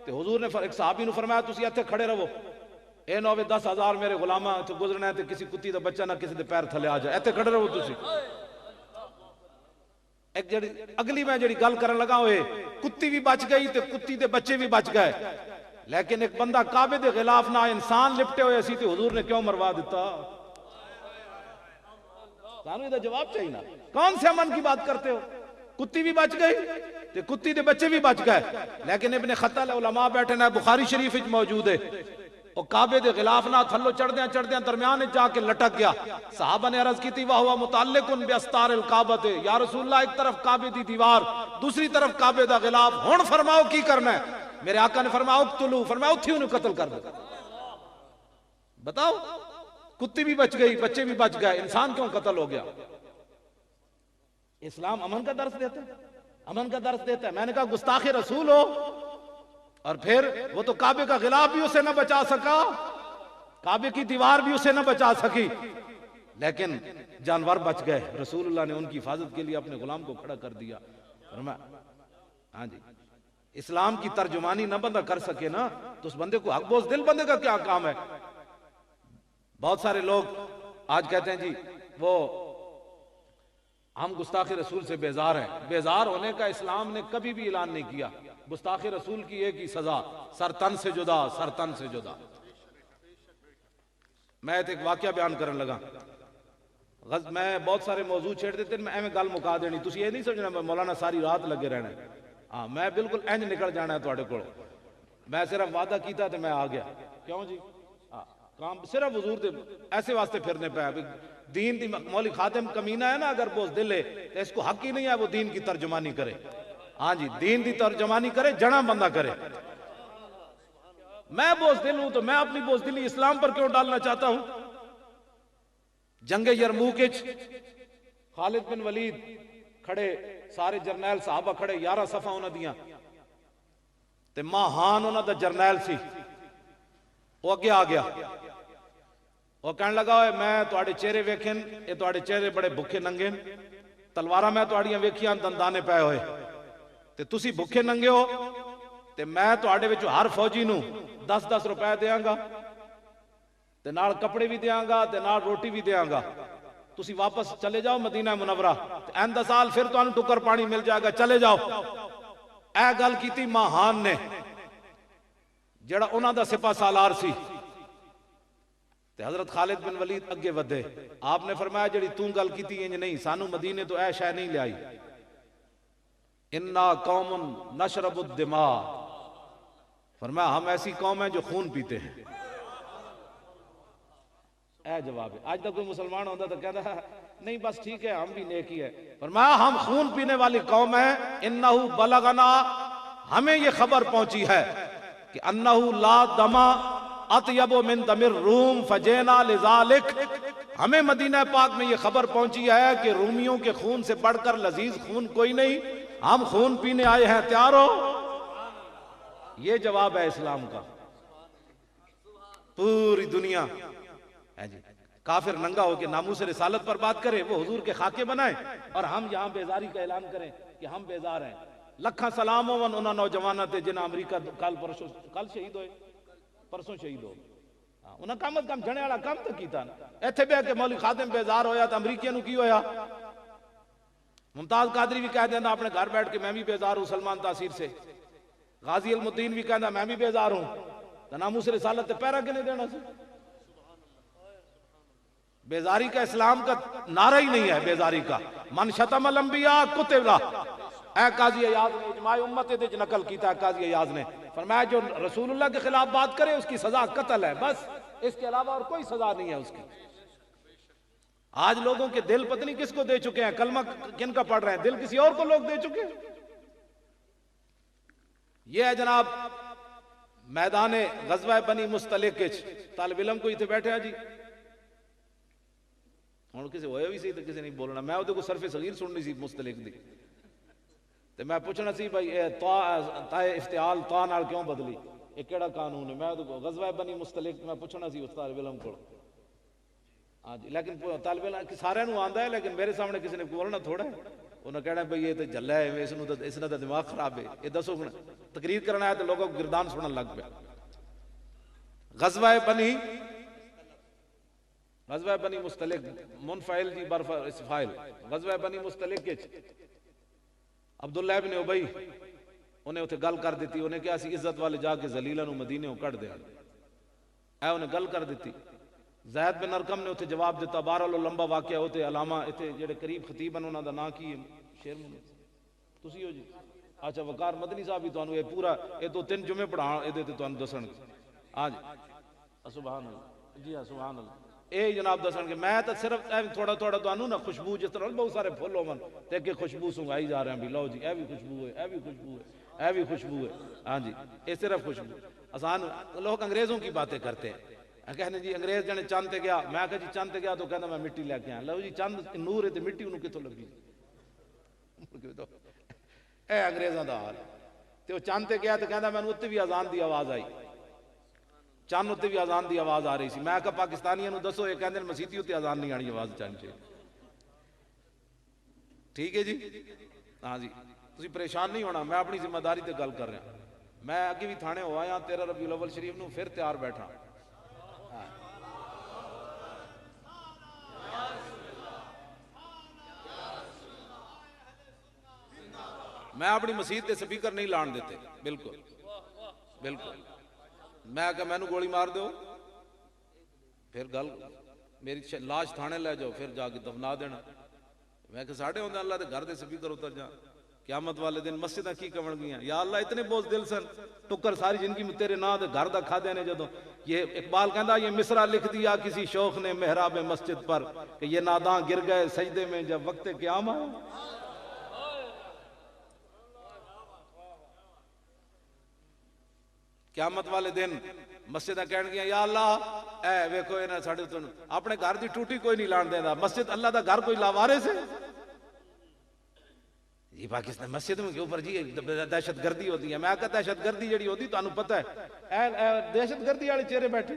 تے حضور نے ایک صحابی نو فرمایا تسی ایتھے کھڑے رہو, اے نہ ہوے 10,000 میرے غلاماں تو گزرنا ہے تے کسی کتی دا بچہ نہ کسی دے پیر تھلے آ جائے. ایتھے کھڑے رہو تسی. ایک جڑی اگلی میں جڑی گل کرن لگا ہوئے کتی بھی بچ گئی تے کتی دے بچے بھی بچ گئے, لیکن ایک بندہ کعبے دے غلاف نہ انسان لپٹے ہوئے سی تے حضور نے کیوں مروا دیتا؟ سانو یہ جواب چاہیے نا. کون سے امن کی بات کرتے ہو؟ کتی بھی بچ گئی تے کتی دے بچے بھی بچ گئے, لیکن ابن خطل علماء بیٹھے نا بخاری شریف وچ موجود ہے. وہ کعبے دے غلاف نہ تھلو چڑھدیاں درمیان جا کے لٹک گیا. صحابہ نے عرض کی تھی وہو متعلق باستار الکعبۃ, یا رسول اللہ ایک طرف کعبے دی دیوار دوسری طرف کعبے دا غلاف, ہن فرماؤ کی کرنا ہے؟ میرے آقا نے فرمایا اقتلو, فرمایا اتھی انہوں قتل کر دو. بتاؤ, کتی بھی بچ گئی بچے بھی بچ گئے, انسان کیوں قتل ہو گیا؟ اسلام امن کا درس دیتا ہے, امن کا درس دیتا ہے. میں نے کہا گستاخ رسول ہو, اور پھر وہ تو کعبے کا غلاف بھی اسے نہ بچا سکا, کعبے کی دیوار بھی اسے نہ بچا سکی, لیکن جانور بچ گئے. رسول اللہ نے ان کی حفاظت کے لیے اپنے غلام کو کھڑا کر دیا. ہاں جی, اسلام کی ترجمانی نہ بندہ کر سکے نا تو اس بندے کو حق بوز دل بندے کا کیا کام ہے؟ بہت سارے لوگ آج کہتے ہیں جی وہ ہم گستاخ رسول سے بیزار ہیں. بیزار ہونے کا اسلام نے کبھی بھی اعلان نہیں کیا. گستاخ رسول کی ایک ہی سزا, سر تن سے جدا, سر تن سے جدا. میں ایک واقعہ بیان کرنے لگا. میں بہت سارے موضوع چھیڑ دیتے میں ایویں گل مکا دینی, تسی یہ نہیں سمجھنا میں مولانا ساری رات لگے رہنا ہے. ہاں میں بالکل اینج نکل جانا ہے تواڈے کول. میں صرف وعدہ کیتا تے میں آ گیا. کیوں جی؟ کام صرف حضور دے ایسے واسطے پھرنے پہ ہے. دین دی مولی خاتم کمینہ ہے نا, اگر بوز دل ہے تو اس کو حق ہی نہیں ہے وہ دین کی ترجمانی کرے. ہاں جی, دین دی ترجمانی کرے, جڑا بندہ کرے. میں بوز دل ہوں تو میں اپنی بوز دلی اسلام پر کیوں ڈالنا چاہتا ہوں؟ جنگ یرموک خالد بن ولید کھڑے, سارے جرنیل صحابہ کھڑے, 11 صفحہ انہاں دیاں تے ماہان انہاں دا جرنیل سی, وہ اگے آ گیا. وہ کہنے لگا ہوئے میں تواڈے چہرے ویکھن, اے تواڈے چہرے بڑے بھکھے ننگے, تلواراں میں تواڈیاں ویکھیاں دندانے پے ہوئے تے تسی بھکھے ننگے ہو, تے میں تواڈے وچوں ہر فوجی نو 10-10 روپے دیاں گا تے نال کپڑے بھی دیاں گا تے نال روٹی بھی دیاں گا. تسی واپس چلے جاؤ مدینہ منورہ, این دا سال پھر تانوں ٹکر پانی مل جائے گا, چلے جاؤ. اے گل کیتی ماہان نے جڑا انہاں دا سپہ سالار سی. تے حضرت خالد بن ولید اگے ودے. آپ نے فرمایا جڑی توں گل کیتی انج نہیں, سانو مدینے تو اے شے نہیں لے آئی. انا قوم نشرب الدماء, فرمایا ہم ایسی قوم ہیں جو خون پیتے ہیں. اے جواب ہے. آج تک کوئی مسلمان ہوتا تو کہتا ہے نہیں بس ٹھیک ہے ہم بھی نیکی ہے. فرمایا ہم خون پینے والی قوم ہیں. انہو بلغنا, ہمیں یہ خبر پہنچی ہے کہ انہو لا دما اطیب من دم الروم فجینا لذالک, ہمیں مدینہ پاک میں یہ خبر پہنچی ہے کہ رومیوں کے خون سے بڑھ کر لذیذ خون کوئی نہیں، ہم خون پینے آئے ہیں، تیار ہو؟ یہ جواب ہے اسلام کا. پوری دنیا کافر ننگا ہو کے ناموس رسالت پر بات کرے، وہ حضور کے خاکے بنائیں، اور ہم یہاں بیزاری کا اعلان کریں کہ ہم بیزار ہیں. لکھاں سلام ہون انہاں نوجواناں تے جنہاں امریکہ کل شہید ہوئے، پرسوں شہید ہو. انہاں کم از کم جھنے والا کم تو کیتا نا. ایتھے بے کہ مولوی خادم بیزار ہویا تو امریکیاں نو کی ہویا؟ ممتاز قادری بھی کہہ دینا اپنے گھر بیٹھ کے میں بھی بیزار ہوں سلمان تاثیر سے. غازی المدین بھی کہنا میں بھی بیزار ہوں. تو ناموس رسالت تے پیرا کنے دینا سی؟ بیزاری کا اسلام کا نعرہ ہی نہیں ہے. بیزاری کا من شتم الانبیاء قتل. اے قاضی ایاز نے اجماع امت دے نقل کیتا ہے. قاضی ایاز نے فرمایا جو رسول اللہ کے خلاف بات کرے اس کی سزا قتل ہے، بس اس کے علاوہ اور کوئی سزا نہیں ہے اس کی. آج لوگوں کے دل پتہ نہیں کس کو دے چکے ہیں، کلمہ کن کا پڑھ رہے ہیں، دل کسی اور کو لوگ دے چکے ہیں. یہ ہے جناب میدان غزوہ بنی مستلق. طالب علم کو اتنے بیٹھے ہیں جی، ہوں کسی ہوئے بھی سی تو کسی نہیں بولنا. میں وہ صرف صغیر سننی سی مستلق دی، تو میں پوچھنا سی بھائی تائے افتعال تا نال کیوں بدلی، یہ کیڑا قانون ہے؟ میں غزوہ بنی مستلق میں پوچھنا سی اس طالب علم کو. ہاں جی، لیکن طالب علم سارے نو آندا ہے، لیکن میرے سامنے کسی نے بولنا تھوڑا ہے. انہوں نے کہنا بھائی یہ تو جلا ہے، اس نے تو دماغ خراب ہے. یہ دسو تقریر کرنا ہے تو لوگوں کو گردان سنن لگ پیا. غزوہ بنی مستلق منفعل جی برف اسفائل. غزوہ بنی مستلق عبداللہ ابن ابی انہیں اتنے گل کر دیتی. انہیں کیا سی عزت والے جا کے ذلیلہ نو مدینے ہو کٹ دیا. اے انہیں گل کر دیتی. زید بن ارقم نے اتنے جواب دیتا. بہرحال لمبا واقعہ ہوتے علامہ اتنے جڑے قریب خطیب ہیں انہوں دا نا کی شیر تسی ہو جی. اچھا وقار مدنی صاحب بھی تانوں یہ پورا یہ تو 3 جمعے پڑھا یہ تے تانوں دسن. ہاں جی سبحان اللہ. جی ہاں سبحان اللہ. اے جناب دسن کہ میں تو صرف تھوڑا تھوڑا تانوں نا خوشبو جس طرح بہت سارے پھل ہون تے کہ خوشبو سنگائی جا رہے ہیں بھی لو جی اے بھی خوشبو ہے، اے بھی خوشبو ہے، اے بھی خوشبو ہے. ہاں جی یہ صرف خوشبو. آسان لوگ انگریزوں کی باتیں کرتے ہیں. کہنے جی انگریز جنے چاند تے گیا. میں کہا جی چاند تے گیا تو کہنا میں مٹی لے کے آیا. لو جی چاند نور ہے تے مٹی انہوں کتوں لگی؟ اے انگریزاں دا حال. تے وہ چاند تے گیا تو کہنا میں اتنے بھی اذان دی آواز آئی. چاند اتنے بھی اذان دی آواز آ رہی سی. میں کہا پاکستانیاں نو دسو یہ کہندے مسیتی اتنے اذان نہیں آنی آواز چاہنی چاہیے. ٹھیک ہے جی. ہاں جی تسی پریشان نہیں ہونا، میں اپنی ذمہ داری تے گل کر رہا. میں اگے بھی تھانے ہو آیا 13 ربیع الاول شریف نو پھر تیار بیٹھا. میں اپنی مسجد تے سپیکر نہیں لان دیتے. بالکل بالکل. میں کہا مینو گولی مار دو پھر گل میری لاش تھانے لے جاؤ پھر جا کے دفنا دینا. میں کہ ساڑھے ہوندے اللہ دے گھر دے سپیکر اتر جا. قیامت والے دن مسجداں کی کون گیاں. یا اللہ اتنے بوجھ دل سن ٹکر ساری زندگی میں تیرے نا دے گھر دا کھا دینے. جدوں یہ اقبال کہندا یہ مصرع لکھ دیا کسی شوخ نے محراب مسجد پر کہ یہ ناداں گر گئے سجدے میں جب وقت قیامت. قیامت والے دن مسجداں کہن گیا یا اللہ اے ویکھو انہاں ساڈے تو اپنے گھر دی ٹوٹی کوئی نہیں لان دیندا. مسجد اللہ دا گھر کوئی لاوارث ہے؟ یہ پاکستان مسجد میں کے اوپر جی دہشت گردی ہوتی ہے. میں کہتا دہشت گردی جڑی ہوتی تانوں پتہ ہے اے دہشت گردی والے چہرے بیٹھے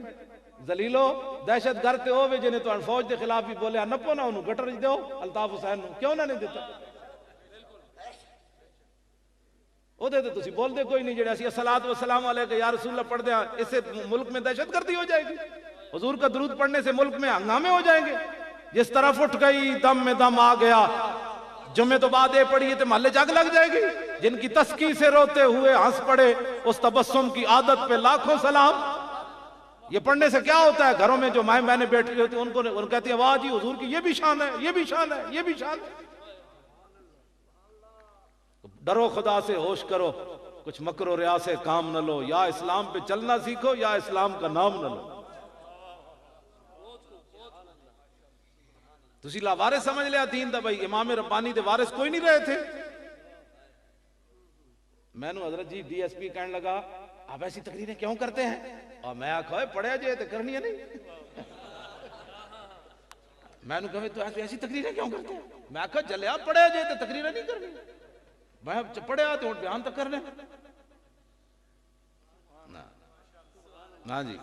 ذلیلو. دہشت گرد تے ہوے جنے تہاں فوج دے خلاف بھی بولیا نپو نہ اونوں گٹر وچ دیو. الطاف حسین نو کیوں نہ نہیں دیتا؟ وہ دے تو تسی بول دے کوئی نہیں. جڑے اسی الصلوۃ والسلام علیہ یا رسول اللہ پڑھ دیں اس سے ملک میں دہشت گردی ہو جائے گی. حضور کا درود پڑھنے سے ملک میں ہنگامے ہو جائیں گے. جس طرف اٹھ گئی دم میں دم آ گیا. جمعے تو بعد یہ پڑھیے تو محلے جگ لگ جائے گی. جن کی تسکی سے روتے ہوئے ہنس پڑے اس تبسم کی عادت پہ لاکھوں سلام. یہ پڑھنے سے کیا ہوتا ہے؟ گھروں میں جو مائیں بہنیں بیٹھی ہوتی ہیں ان کہتی ہیں واہ جی حضور کی یہ بھی شان ہے، یہ بھی شان ہے، یہ بھی شان ہے. ڈرو خدا سے ہوش کرو کچھ مکر و ریا سے کام نہ لو. یا اسلام پہ چلنا سیکھو یا اسلام کا نام نہ لو. تسی لا وارث سمجھ لیا دین دا بھائی امام ربانی دے وارث کوئی نہیں رہے تھے. میں نو حضرت جی ڈی ایس پی کہنے لگا آپ ایسی تقریریں کیوں کرتے ہیں؟ اور میں آکھا پڑھیا جائے تو کرنی ہے نہیں. میں نے کہا تو ایسی تقریریں کیوں کرتے ہیں؟ میں کہا جلیا پڑھے جائے تو تقریریں نہیں کرنی، میں پڑھیا تو بیان تک کر لیں۔ ہاں جی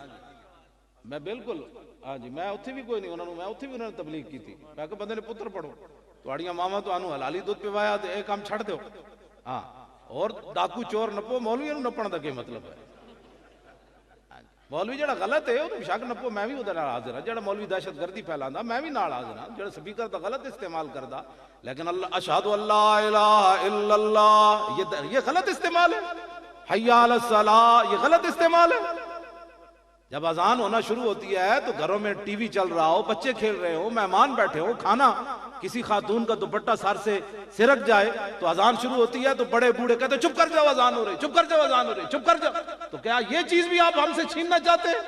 میں بالکل، ہاں جی میں اتھے بھی کوئی نہیں، میں اتھے بھی انہوں نے تبلیغ کی تھی، میں کہا بندے نے پتر پڑھو تواڑیاں ماما تو آنو حلالی دودھ پوایا تو ایک کام چھڑ دو، ہاں اور ڈاکو چور نپو، مولوی نو نپن دا کی مطلب ہے؟ مولوی جڑا غلط ہے وہ تو شک نپو، میں بھی ادھر حاضر ہاں، جڑا مولوی دہشت گردی پھیلاندا میں بھی نال حاضر ہاں، جڑا سپیکر دا غلط استعمال کردا، لیکن اللہ اشہد اللہ الہ الا اللہ یہ غلط استعمال ہے، حی علی الصلاۃ یہ غلط استعمال ہے۔ جب اذان ہونا شروع ہوتی ہے تو گھروں میں ٹی وی چل رہا ہو، بچے کھیل رہے ہو، مہمان بیٹھے ہو، کھانا کسی خاتون کا دوپٹہ سر سے سرک جائے تو اذان شروع ہوتی ہے تو بڑے بوڑھے کہتے ہیں چپ کر جاؤ اذان ہو رہی، چپ کر جاؤ اذان ہو رہی، چپ کر جاؤ۔ تو کیا یہ چیز بھی آپ ہم سے چھیننا چاہتے ہیں؟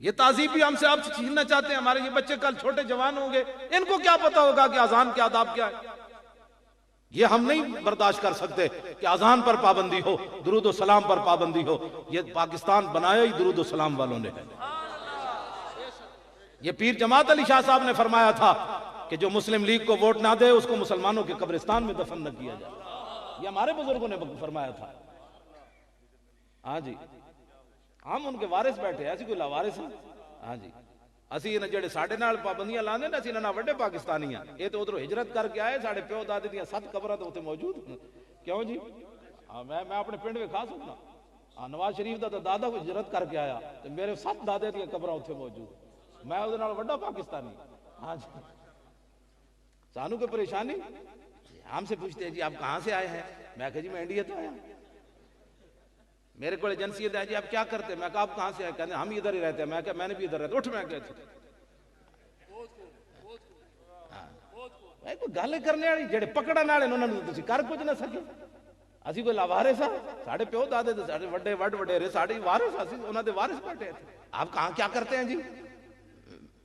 یہ تہذیب بھی ہم سے آپ سے چھیننا چاہتے ہیں؟ ہمارے یہ بچے کل چھوٹے جوان ہوں گے، ان کو کیا پتا ہوگا کہ اذان کے آداب کیا ہے؟ یہ ہم نہیں برداشت کر سکتے کہ اذان پر پابندی ہو، درود و سلام پر پابندی ہو۔ یہ پاکستان بنایا ہی درود و سلام والوں نے ہے۔ یہ پیر جماعت علی شاہ صاحب نے فرمایا تھا کہ جو مسلم لیگ کو ووٹ نہ دے اس کو مسلمانوں کے قبرستان میں دفن نہ کیا جائے، یہ ہمارے بزرگوں نے فرمایا تھا۔ ہاں جی ہم ان کے وارث بیٹھے، ایسی کوئی لاوارث ہیں؟ ہاں جی اسی انہیں جڑے ساڑھے نال پابندیاں لاندے نا، اسی انہیں وڈے پاکستانی ہیں، یہ تو ادھر ہجرت کر کے آئے، ساڑھے پیو دادے دیاں 7 قبراں تو اتنے موجود ہیں۔ کیوں جی؟ میں اپنے پنڈ میں کھا سکتا، نواز شریف دا دادا کو ہجرت کر کے آیا تو میرے 7 دادے دیاں قبراں اتنے موجود، میں ادھر نال وڈا پاکستانی۔ ہاں جی سانو کوئی پریشانی؟ ہم سے پوچھتے ہیں جی آپ کہاں سے آئے ہیں؟ میں کہا جی میں انڈیا تو آیا۔ میرے کو ایجنسیت ہے جی آپ کیا کرتے ہیں؟ میں کہا آپ کہاں سے آئے؟ کہتے ہیں ہم ادھر ہی رہتے ہیں۔ میں کہا میں نے بھی ادھر رہتا، اٹھ میں کہتے کوئی گل کرنے والی جڑے پکڑن والے انہوں نے تسی کر کچھ نہ سکے، اسی کوئی لاوارث ہاں؟ ساڑھے پیو دادے تے ساڑھے وڈے وڈیرے ساڑھے وارث، اسی انہاں دے وارث بیٹھے تھے۔ آپ کہاں کیا کرتے ہیں جی؟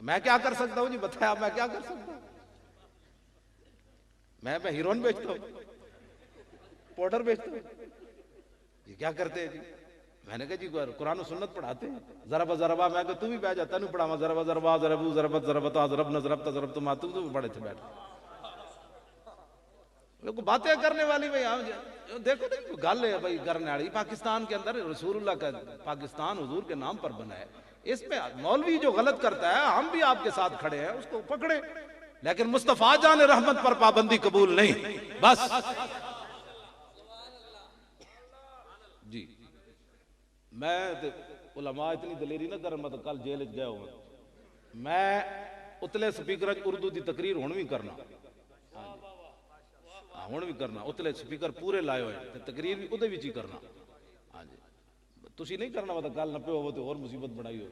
میں کیا کر سکتا ہوں جی؟ بتایا میں کیا کر سکتا ہوں؟ میں ہیروئن بیچتا ہوں، پاؤڈر بیچتا ہوں، یہ کیا کرتے ہیں جی؟ میں نے کہا جی قرآن و سنت پڑھاتے ہیں، ضربہ ضربہ، میں کہا تو بھی بیٹھ جاتا نہیں پڑھاوا، ضربہ ضربہ ضربو ضربت ضربتا ضربنا ضربتا ضربتما، تو بھی پڑھے تھے بیٹھ لوگ باتیں کرنے والی بھائی دیکھو گل ہے بھائی کرنے والی۔ پاکستان کے اندر رسول اللہ کا پاکستان حضور کے نام پر بنا ہے، اس میں مولوی جو غلط کرتا ہے ہم بھی آپ کے ساتھ کھڑے ہیں، اس کو پکڑے، لیکن مصطفیٰ جان رحمت پر پابندی قبول نہیں۔ بس جی میں علماء اتنی دلیری نہ کرن، مطلب کل جیل گئے ہوں میں اتلے سپیکر اردو دی تقریر ہون بھی کرنا، ہون بھی کرنا، اتلے سپیکر پورے لائے ہوئے تقریر بھی ادھے بھی چی کرنا۔ ہاں جی تسی نہیں کرنا، مطلب کل نہ پیو تو اور مصیبت بڑھائی ہو،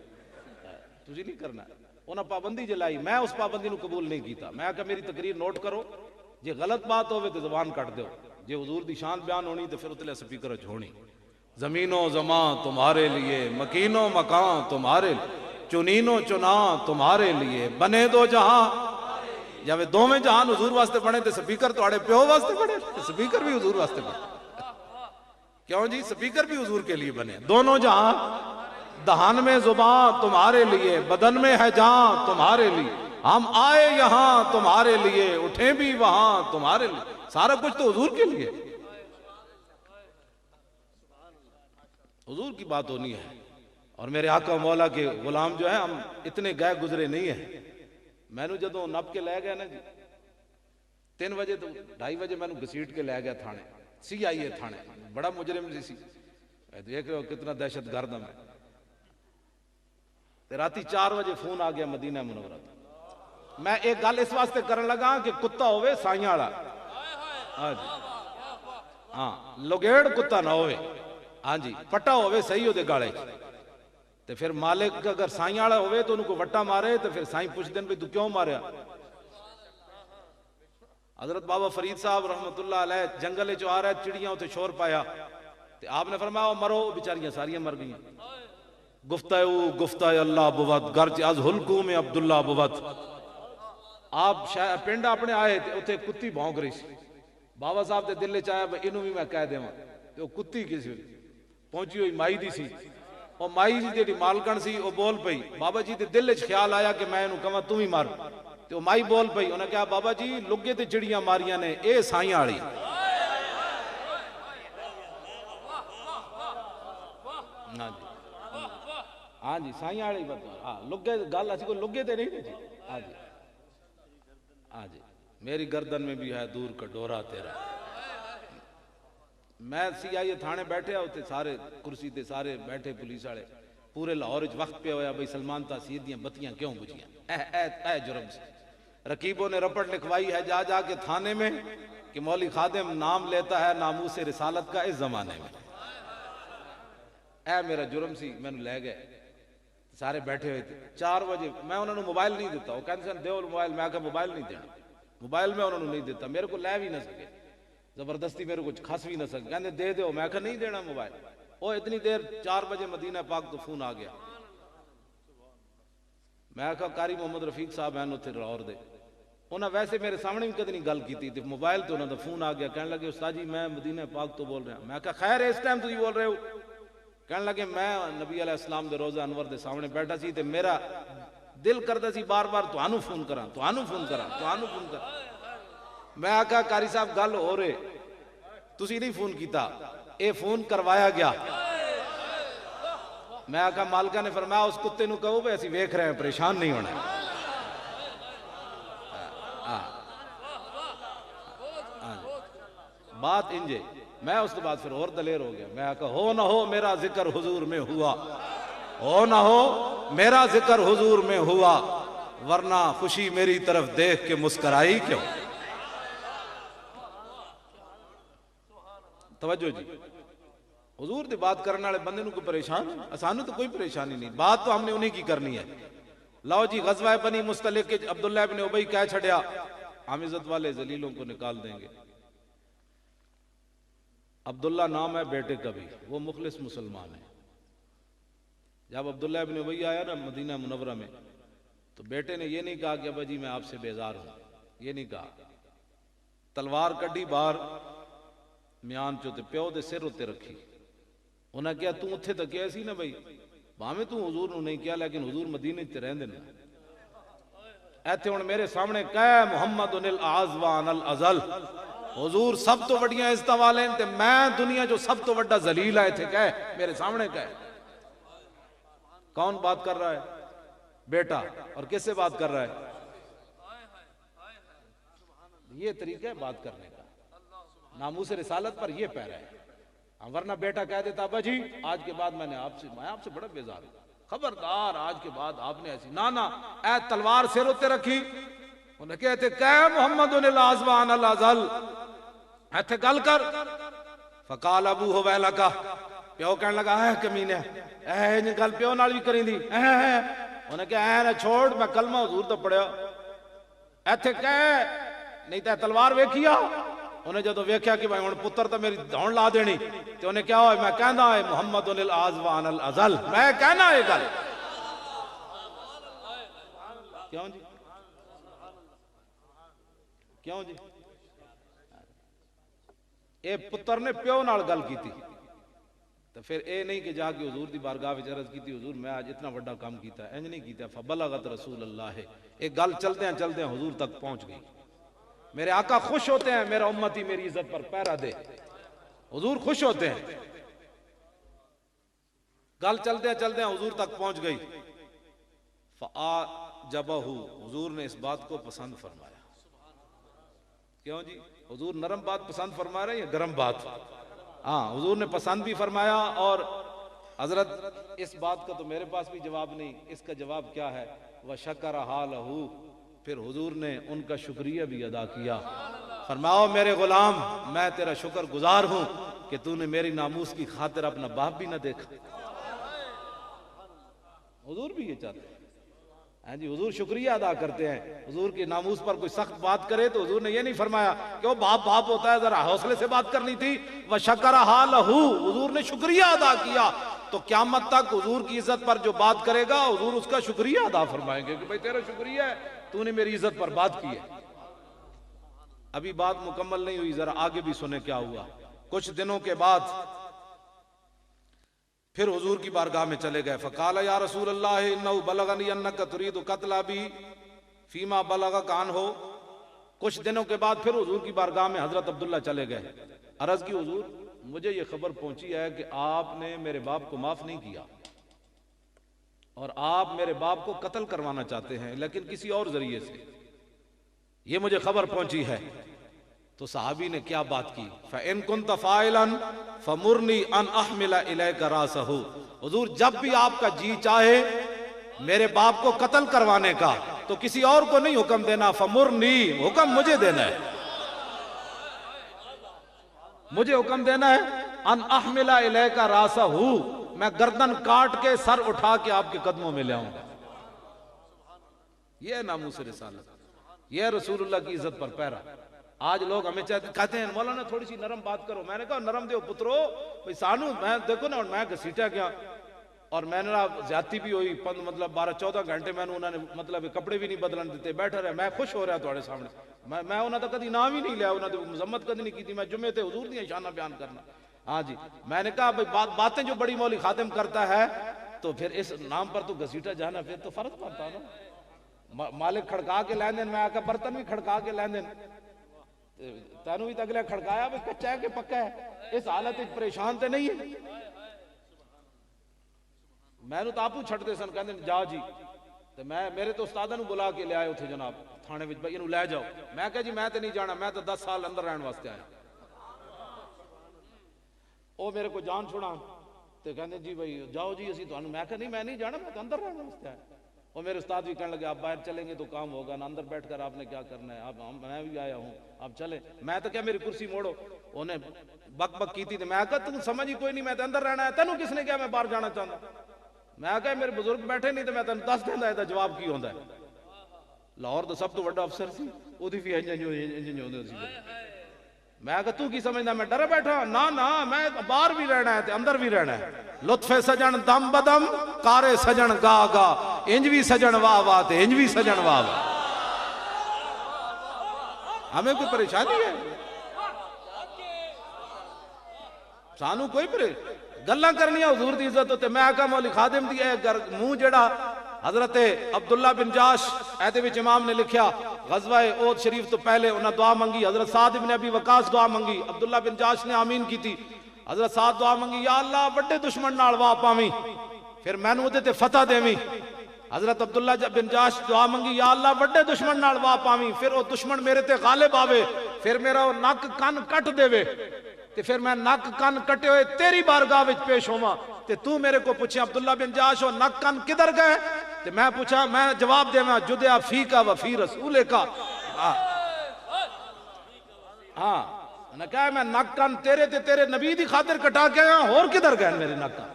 تسی نہیں کرنا۔ انہاں پابندی جلائی، میں اس پابندی نو قبول نہیں کیتا، میں کہا میری تقریر نوٹ کرو، جے غلط بات ہوئے تو زبان کٹ دیو، جے حضور دی شان بیان ہونی تو پھر اتلے سپیکر اچ ہونی۔ زمین و زمان تمہارے لیے، مکین و مکان تمہارے لیے، چنین و چنان تمہارے لیے، بنے دو جہاں، جب دو میں جہان حضور واسطے بنے تو سپیکر تو آڑے پیو واسطے بنے، سپیکر بھی حضور واسطے بنے۔ کیوں جی؟ سپیکر بھی حضور کے لیے بنے، دونوں جہاں، دہان میں زبان تمہارے لیے، بدن میں ہے جان تمہارے لیے، ہم آئے یہاں تمہارے لیے، اٹھیں بھی وہاں تمہارے لیے، سارا کچھ تو حضور کے لیے، حضور کی بات ہونی ہے۔ اور میرے آقا مولا کے غلام جو ہیں ہم اتنے گئے گزرے نہیں ہیں۔ میں نے جدوں نپ کے لے گیا نا جی 3 بجے تو 2:30 بجے میں نے گھسیٹ کے لے گیا تھانے، CIA تھانے، بڑا مجرم سی، دیکھ رہے ہو کتنا دہشت گرد ہے۔ راتی 4 بجے فون آ گیا مدینہ منورہ، میں ایک گل اس واسطے کرن لگا کہ کتا ہوئے سائیاں والا، ہاں جی ہاں لگیڑ کتا نہ ہوئے، ہاں جی پٹا ہوئے صحیح ہوتے گالے، تو پھر مالک اگر سائیں والا ہوئے تو ان کو وٹا مارے تو پھر سائیں پوچھ دیں بھی تو کیوں ماریا۔ حضرت بابا فرید صاحب رحمت اللہ علیہ جنگل چو آ رہا ہے، چڑیاں ہوتے شور پایا، تو آپ نے فرمایا مرو، بیچاریاں ساریاں مر گئیں۔ گفتہ اللہ بوت گرچ از حلقوں میں عبداللہ بوت۔ آپ پنڈ اپنے آئے تھے، اتنے کتی بھونک رہی سی، بابا صاحب تے دل چاہیا انہوں بھی میں کہہ دے تو کتی کسی پہنچی ہوئی مائی دی سی، وہ مائی جی جی مالکن سی وہ بول پئی بابا جی دے دل وچ خیال آیا کہ میں انہوں کہاں تم ہی مار تو مائی بول پئی انہیں کہا بابا جی لگے تے چڑیاں ماریاں نے اے سائیاں والی ہاں جی سائیاں والی ہاں لگے گل اسی کو لگے تے نہیں جی ہاں جی ہاں جی میری گردن میں بھی ہے دور کا ڈورا تیرا میں سی آئی تھانے بیٹھے ہوتے سارے کرسی تے سارے بیٹھے پولیس والے پورے لاہور وقت پہ ہویا بھئی سلمان تاثیر دیاں بتیاں کیوں بجیاں اے جرم سے رقیبوں نے رپٹ لکھوائی ہے جا جا کے تھانے میں کہ مولی خادم نام لیتا ہے ناموس رسالت کا اس زمانے میں اے میرا جرم سی میں نے لے گئے سارے بیٹھے ہوئے تھے 4 بجے میں انہوں نے موبائل نہیں دیتا وہ کہتے ہیں دیو موبائل میں کہا موبائل نہیں دینا موبائل میں انہوں نے نہیں دیتا میرے کو لے بھی نہ سکے زبردستی میرے کو کھس بھی نہ سکے کہتے دے دیو میں کہا نہیں دینا موبائل وہ اتنی دیر 4 بجے مدینہ پاک تو فون آ گیا میں کہا قاری محمد رفیق صاحب ہیں اتھے لاہور دے انہوں ویسے میرے سامنے بھی کدی نہیں گل کی تھی موبائل تو انہوں نے فون آ گیا کہنے لگے استاد جی میں مدینہ پاک تو بول رہا ہوں میں کہا خیر اس ٹائم تو ہی بول رہے ہو کہنے لگے میں نبی علیہ السلام دے روزہ انور دے سامنے بیٹھا سی تے میرا دل کرتا سی بار بار توانو فون کراں میں کہا قاری صاحب گل ہو رہے تسی نہیں فون کیتا اے فون کروایا گیا میں کہا مالکہ نے فرمایا اس کتے نو کہو بے ایسی ویکھ رہے ہیں پریشان نہیں ہونا بات انجے میں اس کے بعد پھر اور دلیر ہو گیا میں کہا ہو نہ ہو میرا ذکر حضور میں ہوا ہو نہ ہو میرا ذکر حضور میں ہوا ورنہ خوشی میری طرف دیکھ کے مسکرائی کیوں توجہ جی حضور دی بات کرنے والے بندے نو کوئی پریشان اسانو تو کوئی پریشانی نہیں بات تو ہم نے انہی کی کرنی ہے لاؤ جی غزوہ بنی مستلق کے عبداللہ ابن ابی کہہ چھڑیا ہم عزت والے ذلیلوں کو نکال دیں گے عبداللہ نام ہے بیٹے کا بھی وہ مخلص مسلمان ہے جب عبداللہ ابن ابی آیا نا مدینہ منورہ میں تو بیٹے نے یہ نہیں کہا کہ ابا جی میں آپ سے بیزار ہوں یہ نہیں کہا تلوار کڈی باہر میان چوتے پیو دے سر ہوتے رکھی انہاں کیا تو اتھے تک کیا سی نا بھائی باہمیں تو حضور نو نہیں کیا لیکن حضور مدینہ تے رہن دینا ایتھے ہن میرے سامنے کہے محمد الاعظوان الازل حضور سب تو وڈیاں عزتاں والے تے میں دنیا جو سب تو وڈا ذلیل ہے تھے کہے میرے سامنے کہے کون بات کر رہا ہے بیٹا اور کس سے بات کر رہا ہے یہ طریقہ ہے بات کرنے کا ناموس رسالت پر یہ پیرا ہے ورنہ بیٹا کہہ دیتا ابا جی آج کے بعد میں آپ سے بڑا بیزار ہوں خبردار آج کے بعد آپ نے ایسی نانا اے تلوار سر ہوتے رکھی انہیں کہتے کہ محمد الاعظوان الازل ایتھے گل کر فقال ابو حویلہ کا پیو کہنے لگا اے کمینے اے گل پیو نال بھی کریں دی انہیں کہا اے نہ چھوڑ میں کلمہ حضور تو پڑھیا ایتھے کہے نہیں تے تلوار ویکھیا انہیں جدو ویکھیا کہ بھائی پتر تو میری دھون لا دینی تو انہیں کیا ہوئے میں کہنا ہے محمد الاعظوان الازل میں کہنا ہے گل کیوں جی کیوں جی اے پتر نے پیو نال گل کی تھی تو پھر اے نہیں کہ جا کے حضور دی بارگاہ وچ عرض کی تھی حضور میں آج اتنا بڑا کام کیتا ہے انج نہیں کیتا فبلغت رسول اللہ ایک گل چلتے ہیں حضور تک پہنچ گئی میرے آقا خوش ہوتے ہیں میرا امتی میری عزت پر پیرا دے حضور خوش ہوتے ہیں گل چلتے ہیں حضور تک پہنچ گئی فَآجَبَهُ حضور نے اس بات کو پسند فرمایا کیوں جی حضور نرم بات پسند فرما رہے ہیں یا گرم بات ہاں حضور نے پسند بھی فرمایا اور حضرت اس بات کا تو میرے پاس بھی جواب نہیں اس کا جواب کیا ہے وَشَكَرَ حَالَهُ پھر حضور نے ان کا شکریہ بھی ادا کیا فرماؤ میرے غلام میں تیرا شکر گزار ہوں کہ تو نے میری ناموس کی خاطر اپنا باپ بھی نہ دیکھا حضور بھی یہ چاہتے ہیں ہاں جی حضور شکریہ ادا کرتے ہیں حضور کی ناموس پر کوئی سخت بات کرے تو حضور نے یہ نہیں فرمایا کہ وہ باپ ہوتا ہے ذرا حوصلے سے بات کرنی تھی وَشَكَرَ حَالَهُ حضور نے شکریہ ادا کیا تو قیامت تک حضور کی عزت پر جو بات کرے گا حضور اس کا شکریہ ادا فرمائیں گے کہ بھئی تیرا شکریہ ہے تو نے میری عزت پر بات کی ہے ابھی بات مکمل نہیں ہوئی ذرا آگے بھی سنیں کیا ہوا کچھ دنوں کے بعد پھر حضور کی بارگاہ میں چلے گئے. فقال یا رسول اللہ انہ بلغنی انک ترید قتل ابی فیما بلغک عنہ. کچھ دنوں کے بعد پھر حضور کی بارگاہ میں حضرت عبداللہ چلے گئے. عرض کی حضور مجھے یہ خبر پہنچی ہے کہ آپ نے میرے باپ کو معاف نہیں کیا اور آپ میرے باپ کو قتل کروانا چاہتے ہیں لیکن کسی اور ذریعے سے, یہ مجھے خبر پہنچی ہے. تو صحابی نے کیا بات کی؟ فَإِن كُنْتَ فَاعِلًا فَمُرْنِي أَنْ أَحْمِلَ إِلَيْكَ رَأْسَهُ. حضور جب بھی آپ کا جی چاہے میرے باپ کو قتل کروانے کا تو کسی اور کو نہیں حکم دینا, فَمُرْنِي, حکم مجھے دینا ہے, مجھے حکم دینا ہے. ان احمل الیک راسہ, میں گردن کاٹ کے سر اٹھا کے آپ کے قدموں میں لے آؤں گا. یہ ناموس رسالت, یہ رسول اللہ کی عزت پر پیرا. آج لوگ ہمیں کہتے ہیں مولانا تھوڑی سی نرم بات کرو. میں نے کہا نرم دیو پترو بھئی سانو, میں دیکھو نا میں گھسیٹا گیا اور میں نے زیادتی بھی ہوئی, مطلب 12-14 گھنٹے میں انہوں نے مطلب کپڑے بھی نہیں بدلن دیتے, بیٹھا رہے. میں خوش ہو رہا تھوڑے سامنے, میں انہوں نے کدی نام ہی نہیں لیا, انہوں نے مذمت کدی نہیں کی تھی. میں جمعے تے حضور دی شانہ بیان کرنا. ہاں جی, میں نے کہا باتیں جو بڑی مولی خادم کرتا ہے تو پھر اس نام پر تو گھسیٹا جانا پھر تو فرض پڑتا نا. مالک کھڑکا کے لین دین, میں آ کے برتن بھی کھڑکا کے لین دین, تینوں بھی تگلے کھڑکایا بھی کچا ہے کہ پکا ہے, اس حالت ایک پریشان تے نہیں ہے. میں نے تو آپو چھڑتے سن کہندے جا جی, تو میں میرے تو استادہ نو بلا کے لے آئے اتھے جناب تھانے وچ, بھائی انہوں لے جاؤ. میں کہا جی میں تے نہیں جانا, میں تو 10 سال اندر رہن واسطے آیا. او میرے کو جان چھوڑا تے کہندے جی بھائی جاؤ جی اسی تو, میں کہا نہیں میں نہیں جانا, میں تو اندر رہن واسطے آیا. اور میرے استاد بھی کہنے لگے آپ باہر چلیں گے تو کام ہوگا نا, اندر بیٹھ کر آپ نے کیا کرنا ہے, آپ میں بھی آیا ہوں آپ چلیں. میں تو کیا میری کرسی موڑو, انہیں بک بک کی تھی. میں کہا تم سمجھ ہی کوئی نہیں, میں تو اندر رہنا ہے, تینوں کس نے کیا میں باہر جانا چاہتا. میں کہا میرے بزرگ بیٹھے نہیں تو میں تینوں دس دینا ہے جواب کی ہوتا ہے. لاہور تو سب تو بڑا افسر سی, وہ بھی میں کہا تو کی سمجھنا میں ڈرے بیٹھا, نہ میں باہر بھی رہنا ہے اندر بھی رہنا ہے. لطف سجن دم بدم کارے سجن گا گا, انج بھی سجن واہ واہ تے انج بھی سجن واہ واہ. ہمیں کوئی پریشانی ہے؟ سانو کوئی گلاں کرنیاں حضور دی عزت ہوتے. میں آقا مولی خادم دی منہ جڑا حضرت عبداللہ بن جاش ایدے وچ امام نے لکھیا, غزوہ احد شریف تو پہلے انہاں دعا منگی, حضرت سعد بن ابی وقاص دعا منگی, عبداللہ بن جاش نے آمین کی تھی. حضرت سعد دعا منگی, یا اللہ بڑے دشمن نال واہ پاویں پھر میں نوں تے فتح دیویں. حضرت عبداللہ بن جاش دعا منگی, یا اللہ بڑے دشمن نال واہ پاویں پھر وہ دشمن میرے تے غالب آوے, پھر میرا وہ نک کن کٹ دے وے تے پھر میں نک کن کٹے ہوئے تیری بارگاہ وچ پیش ہوواں. تے تو میرے کو پوچھے عبداللہ بن جاش وہ نک کن کدھر گئے, تے میں پوچھا, میں جواب دیواں جدیا فی کا و فی رسول کا. ہاں نے کہا میں نک کن تیرے تے تیرے نبی دی خاطر کٹا کے آیا, اور کدھر گئے میرے نک کن.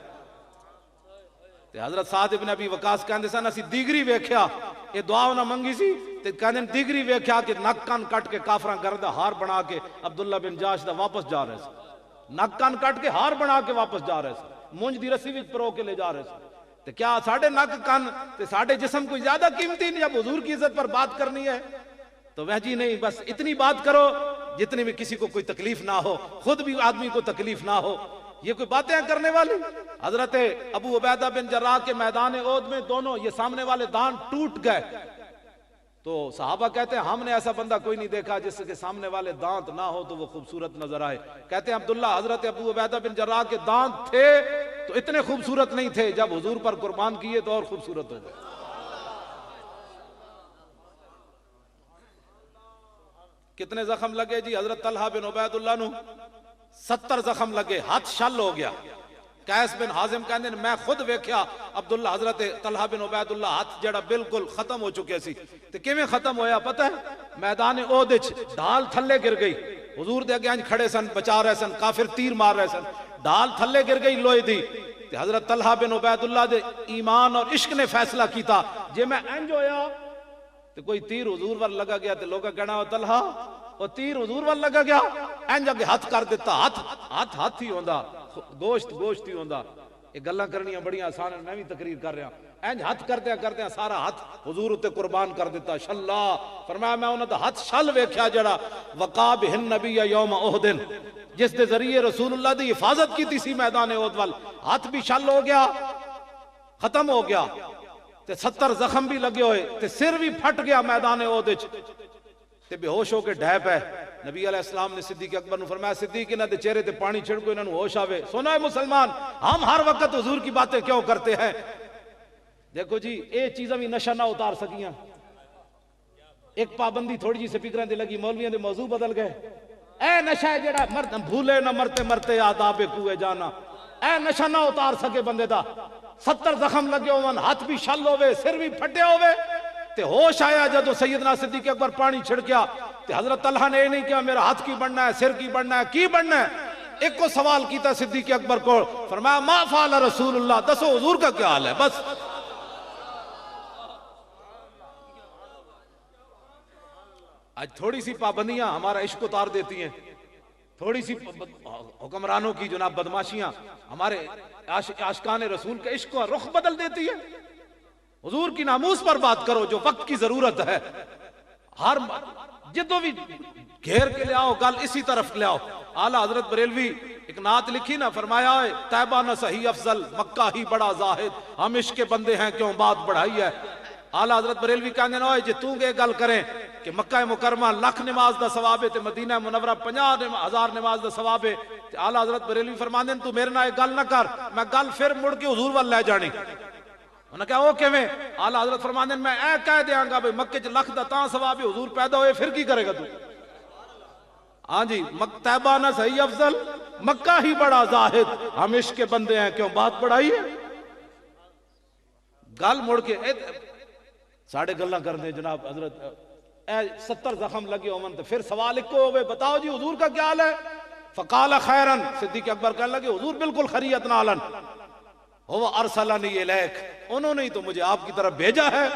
تے حضرت سعد ابن ابی وقاص کہندے سن اسی دیگری ویکھیا, یہ دعا انہاں منگی سی تے کہندے دیگری ویکھیا کہ نک کن کٹ کے کافراں گردہ ہار بنا کے عبداللہ بن جاش دا واپس جا رہے سے, نک کن کٹ کے ہار بنا کے واپس جا رہے سے, مونج دی رسی وچ پرو کے لے جا رہے سے. تے کیا ساڑھے نک کن تے ساڑھے جسم کوئی زیادہ قیمتی نہیں؟ جب حضور کی عزت پر بات کرنی ہے تو وہ جی نہیں, بس اتنی بات کرو جتنی میں کسی کو کوئی تکلیف نہ ہو, خود بھی آدمی کو تکلیف نہ ہو. یہ کوئی باتیں کرنے والی؟ حضرت ابو عبیدہ بن جراح کے میدان احد میں دونوں یہ سامنے والے دان ٹوٹ گئے تو صحابہ کہتے ہیں ہم نے ایسا بندہ کوئی نہیں دیکھا جس کے سامنے والے دانت نہ ہو تو وہ خوبصورت نظر آئے. کہتے ہیں عبداللہ حضرت ابو عبیدہ بن جراح کے دانت تھے تو اتنے خوبصورت نہیں تھے, جب حضور پر قربان کیے تو اور خوبصورت ہو گئے. کتنے زخم لگے جی حضرت طلحہ بن عبید اللہ نو؟ 70 زخم لگے, ہاتھ شل ہو گیا. قیس بن حازم کہندے ہیں میں خود ویکھیا عبداللہ حضرت طلحہ بن عبید اللہ ہاتھ جڑا بالکل ختم ہو چکے سی. تے کیویں ختم ہویا پتہ ہے؟ میدان احد وچ ڈھال تھلے گر گئی, حضور دے اگے کھڑے سن, بچا رہے سن, کافر تیر مار رہے سن, ڈھال تھلے گر گئی لوہے دی. تے حضرت طلحہ بن عبید اللہ دے ایمان اور عشق نے فیصلہ کیتا جے میں انج ہویا تے کوئی تیر حضور ور لگا گیا تے لوگا کہنا او طلحہ وہ تیر حضور ور لگا گیا, انج اگے ہاتھ کر دیتا, ہاتھ ہی ہوندا, گوشت ہی ہوندا. یہ گلاں کرنیاں بڑیاں آسان ہیں, میں بھی تقریر کر رہا. انج ہاتھ کرتے سارا ہاتھ حضور تے قربان کر دیتا. شلا فرمایا میں انہاں دا ہاتھ شل ویکھیا جڑا وقا بہن نبی یوم احد, جس دے ذریعے رسول اللہ دی حفاظت کی سی میدان احد وال، ہاتھ بھی شل ہو گیا، ختم ہو گیا، تے 70 زخم بھی لگے ہوئے، تے سر بھی پھٹ گیا میدان احد وچ، تے بے ہوش ہو کے ڈھے پے۔ نبی علیہ السلام نے صدیق اکبر نے فرمایا صدیق انہاں دے چہرے تے پانی چھڑکو، انہاں نوں ہوش آوے۔ سنا ہے مسلمان، ہم ہر وقت حضور کی باتیں کیوں کرتے ہیں؟ دیکھو جی اے چیزاں بھی نشہ نہ اتار سکیاں، ایک پابندی تھوڑی جی سپیکراں تے لگی، مولویاں دے موضوع بدل گئے۔ اے نشہ ہے جڑا مرد بھولے نہ مرتے مرتے آداب کوئے جانا، اے نشہ نہ اتار سکے بندے دا، 70 زخم لگے ہوئے، ہاتھ بھی شل ہوئے، سر بھی پھٹے ہوئے، تے ہوش آیا جدو سیدنا صدیق اکبر پانی چھڑکیا، تے حضرت طلحہ نے یہ نہیں کہا میرا ہاتھ کی بننا ہے، سر کی بننا ہے، کی بننا ہے؟ ایک کو سوال کیتا صدیق اکبر کو، فرمایا ما فعل رسول اللہ، دسو حضور کا کیا حال ہے؟ بس آج تھوڑی سی پابندیاں ہمارا عشق اتار دیتی ہیں، تھوڑی سی حکمرانوں کی جناب بدماشیاں ہمارے عاشقان رسول کے عشق کا رخ بدل دیتی ہے۔ حضور کی ناموس پر بات کرو جو وقت کی ضرورت ہے، ہر جدو بھی گھیر کے لے آؤ گل اسی طرف لے آؤ۔ اعلیٰ حضرت بریلوی ایک نعت لکھی نا، فرمایا ہے طیبہ نہ صحیح افضل، مکہ ہی بڑا زاہد، ہم عشق کے بندے ہیں کیوں بات بڑھائی ہے۔ اعلیٰ حضرت بریلوی کہنے نہ ہوئے جی تو گے گل کریں کہ مکہ مکرمہ لاکھ نماز دا ثواب ہے تے مدینہ منورہ 50,000 نماز دا ثواب ہے، اعلیٰ حضرت بریلوی فرماندے تو میرے نہ گل نہ کر، میں گل پھر مڑ کے حضور وال لے جانی۔ انہوں نے کہا وہ کیویں؟ اعلیٰ حضرت فرماندے میں اے کہہ دیاں گا بھئی مکہ چ لکھ دا تاں ثواب ہے، حضور پیدا ہوئے پھر کی کرے گا تو؟ ہاں جی، طیبہ نہ صحیح افضل، مکہ ہی بڑا زاہد، ہم عشق کے بندے ہیں کیوں بات بڑھائی ہے؟ گل مڑ کے ساڑھے گلہ کر دیں جناب حضرت، اے 70 زخم لگے ہومن تو پھر سوال ایک کو ہوئے بتاؤ جی حضور کا کیا حال ہے؟ فقال خیرن، صدیق اکبر کہنے لگے حضور بالکل خیریت نالن، وہ ارسلنی الیک، انہوں نے ہی تو مجھے آپ کی طرف بھیجا ہے۔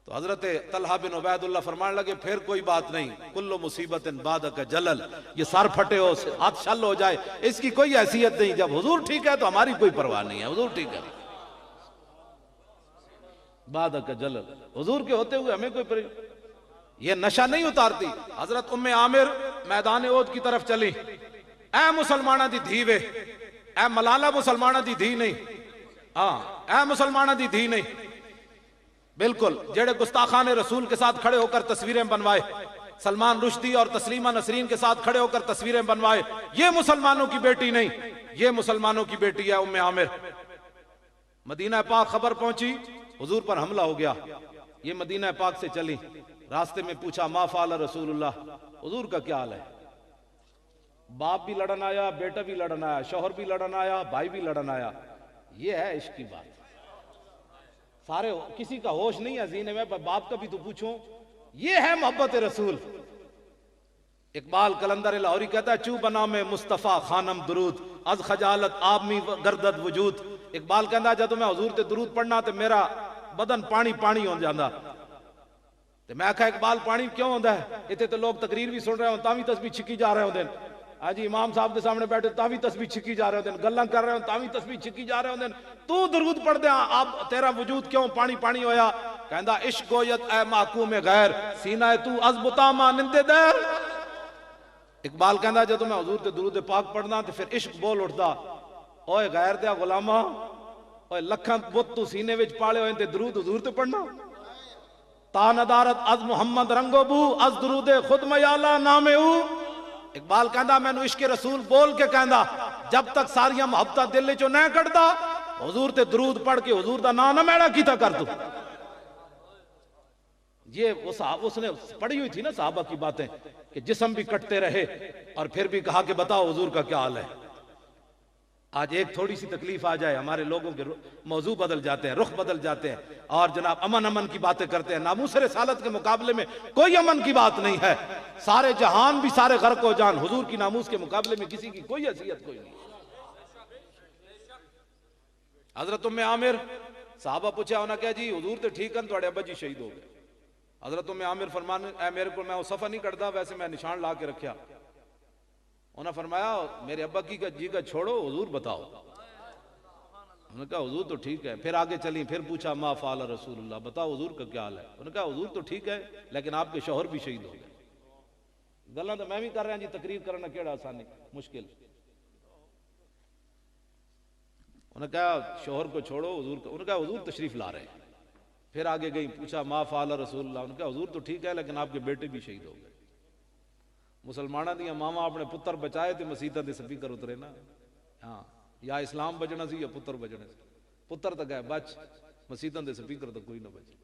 تو حضرت طلحہ بن عبید اللہ فرمانے لگے پھر کوئی بات نہیں، کل مصیبت بعدک جلل، یہ سر پھٹے ہو ہاتھ شل ہو جائے اس کی کوئی حیثیت نہیں، جب حضور ٹھیک ہے تو ہماری کوئی پرواہ نہیں ہے، حضور ٹھیک ہے۔ بعدک جلل، حضور کے ہوتے ہوئے ہمیں کوئی یہ نشہ نہیں اتارتی۔ حضرت ام عامر میدان احد کی طرف چلی، اے مسلمانہ دی دھیوے، اے ملالہ مسلمانہ دی دھی نہیں، ہاں اے مسلمانہ دی دھی نہیں، بالکل جڑے گستاخان رسول کے ساتھ کھڑے ہو کر تصویریں بنوائے، سلمان رشدی اور تسلیمہ نسرین کے ساتھ کھڑے ہو کر تصویریں بنوائے، یہ مسلمانوں کی بیٹی نہیں، یہ مسلمانوں کی بیٹی ہے ام عامر۔ مدینہ پاک خبر پہنچی حضور پر حملہ ہو گیا، یہ مدینہ پاک سے چلی، راستے میں پوچھا ما فعل رسول اللہ، حضور کا کیا حال ہے؟ باپ بھی لڑن آیا، بیٹا بھی لڑن آیا، شوہر بھی لڑن آیا، بھائی بھی لڑن آیا، یہ ہے عشق کی بات۔ سارے کسی کا ہوش نہیں ہے زینے میں، باپ کا بھی تو پوچھوں، یہ ہے محبت رسول۔ اقبال قلندر لاہوری کہتا ہے چو بنا میں مصطفیٰ خانم درود، از خجالت آبمی گردد وجود۔ اقبال کہتا ہے جب میں حضور تے درود پڑھنا تے میرا بدن پانی پانی ہو جاندہ، تے میں کہا اقبال پانی کیوں ہوندہ ہے؟ اتنے تو لوگ تقریر بھی سن رہے ہوں تاں بھی تسبیح چھکی جا رہے ہوں دن، آج امام صاحب دے سامنے بیٹھے تاں بھی تسبیح چھکی جا رہے ہوں دن، گلہ کر رہے ہوں تاں بھی تسبیح چھکی جا رہے ہوں دن، تو درود پڑھ دیں اب تیرا وجود کیوں پانی پانی ہویا؟ کہندہ عشق گویت اے محکوم غیر، سینہ تو از بتا مانند دیر۔ اقبال کہندہ جب میں حضور تے درود پاک پڑھنا تے پھر عشق بول اٹھدا، اوے غیر دیا غلامہ، اوے لکھاں بت تو سینے وچ پالے ہوئے تے درود حضور تے پڑھنا، تا ندارت از محمد رنگو بو، از درود خود میالا نام او۔ اقبال کہندہ میں نو عشق رسول بول کے کہندہ جب تک ساریاں محبتہ دل چو نہ کٹدا حضور تے درود پڑھ کے حضور دا نام نہ میڑا کیتا کر دو۔ یہ اس نے پڑھی ہوئی تھی نا صحابہ کی باتیں کہ جسم بھی کٹتے رہے اور پھر بھی کہا کہ بتاؤ حضور کا کیا حال ہے۔ آج ایک تھوڑی سی تکلیف آ جائے ہمارے لوگوں کے موضوع بدل جاتے ہیں، رخ بدل جاتے ہیں، اور جناب امن کی باتیں کرتے ہیں۔ ناموس رسالت کے مقابلے میں کوئی امن کی بات نہیں ہے، سارے جہان بھی سارے غرق ہو جان، حضور کی ناموس کے مقابلے میں کسی کی کوئی حیثیت کوئی نہیں۔ حضرت ام عامر صحابہ پوچھا انہوں نے کہا جی حضور تے ٹھیک ہیں تھوڑے ابا جی شہید ہو گئے۔ حضرت ام عامر فرمانے اے میرے کو میں وہ صفحہ نہیں کرتا، ویسے میں نشان لا کے رکھیا۔ انہوں نے فرمایا میرے ابا کی جی کا چھوڑو حضور بتاؤ۔ انہوں نے کہا حضور تو ٹھیک ہے۔ پھر آگے چلیں، پھر پوچھا ما فعل رسول اللہ، بتاؤ حضور کا کیا حال ہے؟ انہوں نے کہا حضور تو ٹھیک ہے لیکن آپ کے شوہر بھی شہید ہو گئے۔ گلاں تو میں بھی کر رہا جی، تقریر کرنا کیڑا آسانی مشکل. انہوں نے کہا شوہر کو چھوڑو حضور کو. انہوں نے کہا حضور تشریف لا رہے ہیں. پھر آگے گئی، پوچھا ما فعل رسول اللہ. انہوں نے کہا حضور تو ٹھیک ہے لیکن آپ کے بیٹے بھی شہید ہو گئے. مسلمانہ دیا ماما اپنے پتر بچائے تے مسیطہ دے سپیکر اترے نا. ہاں یا اسلام بچنا سی یا پتر بچنے سی. پتر تک ہے بچ، مسیطہ دے سپیکر تک کوئی نہ بچے.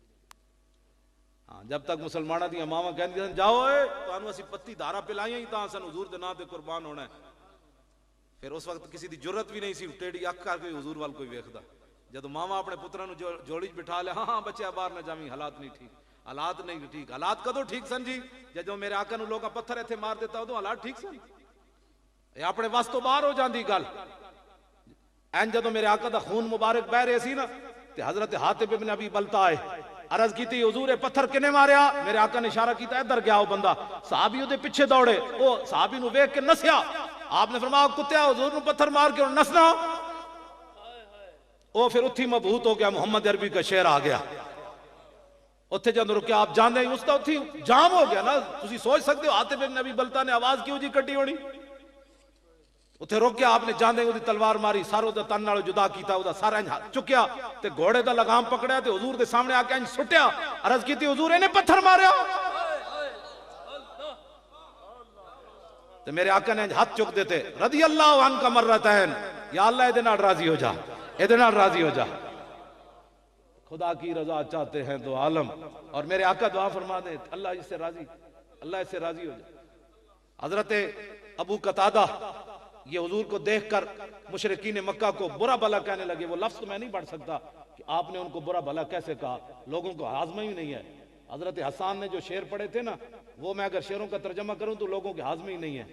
ہاں جب تک مسلمانہ دیا ماما کہندی سن جاؤ اے تانوں اسی پتی دھارا پلائیاں ہی تاں سن حضور دے نام تے قربان ہونا ہے. پھر اس وقت کسی دی جرت بھی نہیں سی ٹیڑی اکھ کر کے حضور وال کوئی ویکھدا. جدو ماما اپنے پتراں نو جوڑی چ بٹھا لیا، ہاں بچے باہر نہ جاویں، حالات نہیں ٹھیک. حالات نہیں ٹھیک. حالات کدو ٹھیک سن جی؟ جدو میرے آقا نو لوگا پتھر ایتھے مار دیتا ادو حالات ٹھیک سن. یہ اپنے وس تو باہر ہو جاندی گل. این جدو میرے آقا دا خون مبارک بہ رہے سی نا تے حضرت حاتب ابن ابی بلتا آئے، عرض کیتی حضور پتھر کنے ماریا؟ میرے آقا نے اشارہ کیتا ادھر گیا وہ بندہ. صحابی دے پیچھے دوڑے، وہ صحابی نو ویکھ کے نسیا. آپ نے فرمایا کتیا حضور نو پتھر مار کے نسنا. وہ پھر اتھی مبہوت ہو گیا، محمد عربی کا شعر آ گیا. اتھے جب رکیا آپ جاندے ہیں اس تا اتھی جام ہو گیا نا. تسی سوچ سکتے ہو حاتب ابن ابی بلتا نے آواز کیوں جی کٹی ہونی. اتھے روکیا آپ نے، جاندے دی تلوار ماری، سارو دا تن نالو جدا کیتا، او دا سارا انج چکیا تے گھوڑے دا لگام پکڑیا تے حضور دے سامنے آ کے انج سٹیا. عرض کیتی حضور نے پتھر ماریا. تے میرے آقا نے ہاتھ چک دیتے، رضی اللہ عنہ کا مرتین، یا اللہ اے دے نال راضی ہو جا، اے دے نال راضی ہو جا. خدا کی رضا چاہتے ہیں تو عالم. اور میرے آقا دعا فرما دے اللہ اس سے راضی، اللہ اس سے راضی ہو جائے. حضرت ابو قتادہ یہ حضور کو دیکھ کر مشرکین مکہ کو برا بھلا کہنے لگے. وہ لفظ تو میں نہیں پڑھ سکتا کہ آپ نے ان کو برا بھلا کیسے کہا، لوگوں کو ہاضمہ ہی نہیں ہے. حضرت حسان نے جو شعر پڑھے تھے نا، وہ میں اگر شعروں کا ترجمہ کروں تو لوگوں کے ہاضمہ ہی نہیں ہے.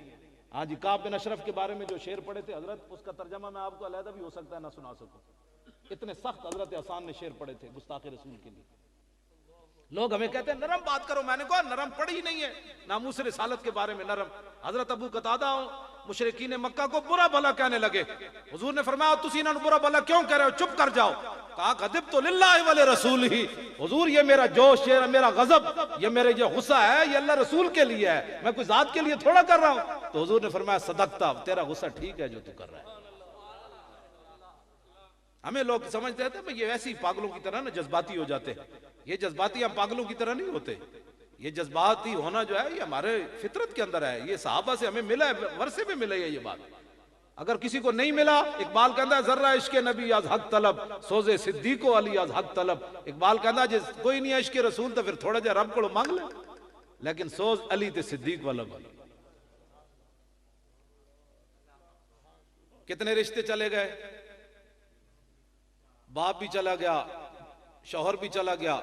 ہاں جی کعب بن اشرف کے بارے میں جو شعر پڑھے تھے حضرت، اس کا ترجمہ میں آپ کو علیحدہ بھی ہو سکتا ہے نہ سنا سکوں. اتنے سخت حضرت حسان نے شعر پڑھے تھے گستاخ رسول کے لیے. لوگ ہمیں کہتے ہیں نرم بات کرو، میں نے کہا نرم پڑھی ہی نہیں ہے. ناموس رسالت کے بارے میں نرم. حضرت ابو قتادہ مشرکین مکہ کو برا بھلا کہنے لگے. حضور نے فرمایا تسی انہاں برا بھلا کیوں کہہ رہے ہو، چپ کر جاؤ. کہا غضب تو للہ ولرسول ہی، حضور یہ میرا جوش، یہ میرا غضب، یہ میرے یہ غصہ ہے یہ اللہ رسول کے لیے ہے، میں کوئی ذات کے لیے تھوڑا کر رہا ہوں. تو حضور نے فرمایا صدقتا، تیرا غصہ ٹھیک ہے جو تو کر رہا ہے. ہمیں لوگ سمجھتے ہیں کہ یہ ایسی پاگلوں کی طرح نا جذباتی ہو جاتے ہیں. یہ جذباتی ہم پاگلوں کی طرح نہیں ہوتے. یہ جذباتی ہونا جو ہے یہ ہمارے فطرت کے اندر ہے. یہ صحابہ سے ہمیں ملا ہے، ورثے میں ملا ہے یہ بات. اگر کسی کو نہیں ملا، اقبال کہتا ہے ذرہ عشق نبی از حق طلب، سوز صدیق و علی از حق طلب. اقبال کہتا ہے جس کوئی نہیں ہے عشق رسول تو پھر تھوڑا جا رب کو مانگ لے، لیکن سوز علی تے صدیق والا بنا. کتنے رشتے چلے گئے، باپ بھی چلا گیا، شوہر بھی چلا گیا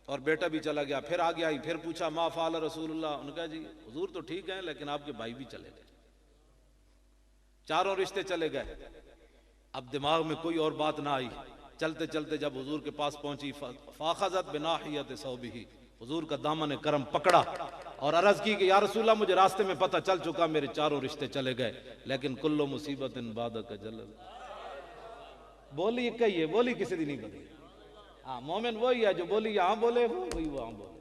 اور بیٹا بھی چلا گیا. پھر آ گیا، پھر پوچھا ما فعل رسول اللہ. انہوں نے کہا جی حضور تو ٹھیک ہیں لیکن آپ کے بھائی بھی چلے گئے. چاروں رشتے چلے گئے. اب دماغ میں کوئی اور بات نہ آئی. چلتے چلتے جب حضور کے پاس پہنچی، فاخذت بناحیت ثوبہ، حضور کا دامن کرم پکڑا اور عرض کی کہ یا رسول اللہ مجھے راستے میں پتہ چل چکا میرے چاروں رشتے چلے گئے، لیکن کل مصیبت بعدک جلل. بولی ایک ہی ہے، بولی کسی دی نہیں بدلی. ہاں مومن وہی ہے جو بولی یہاں بولے وہی وہاں بولے.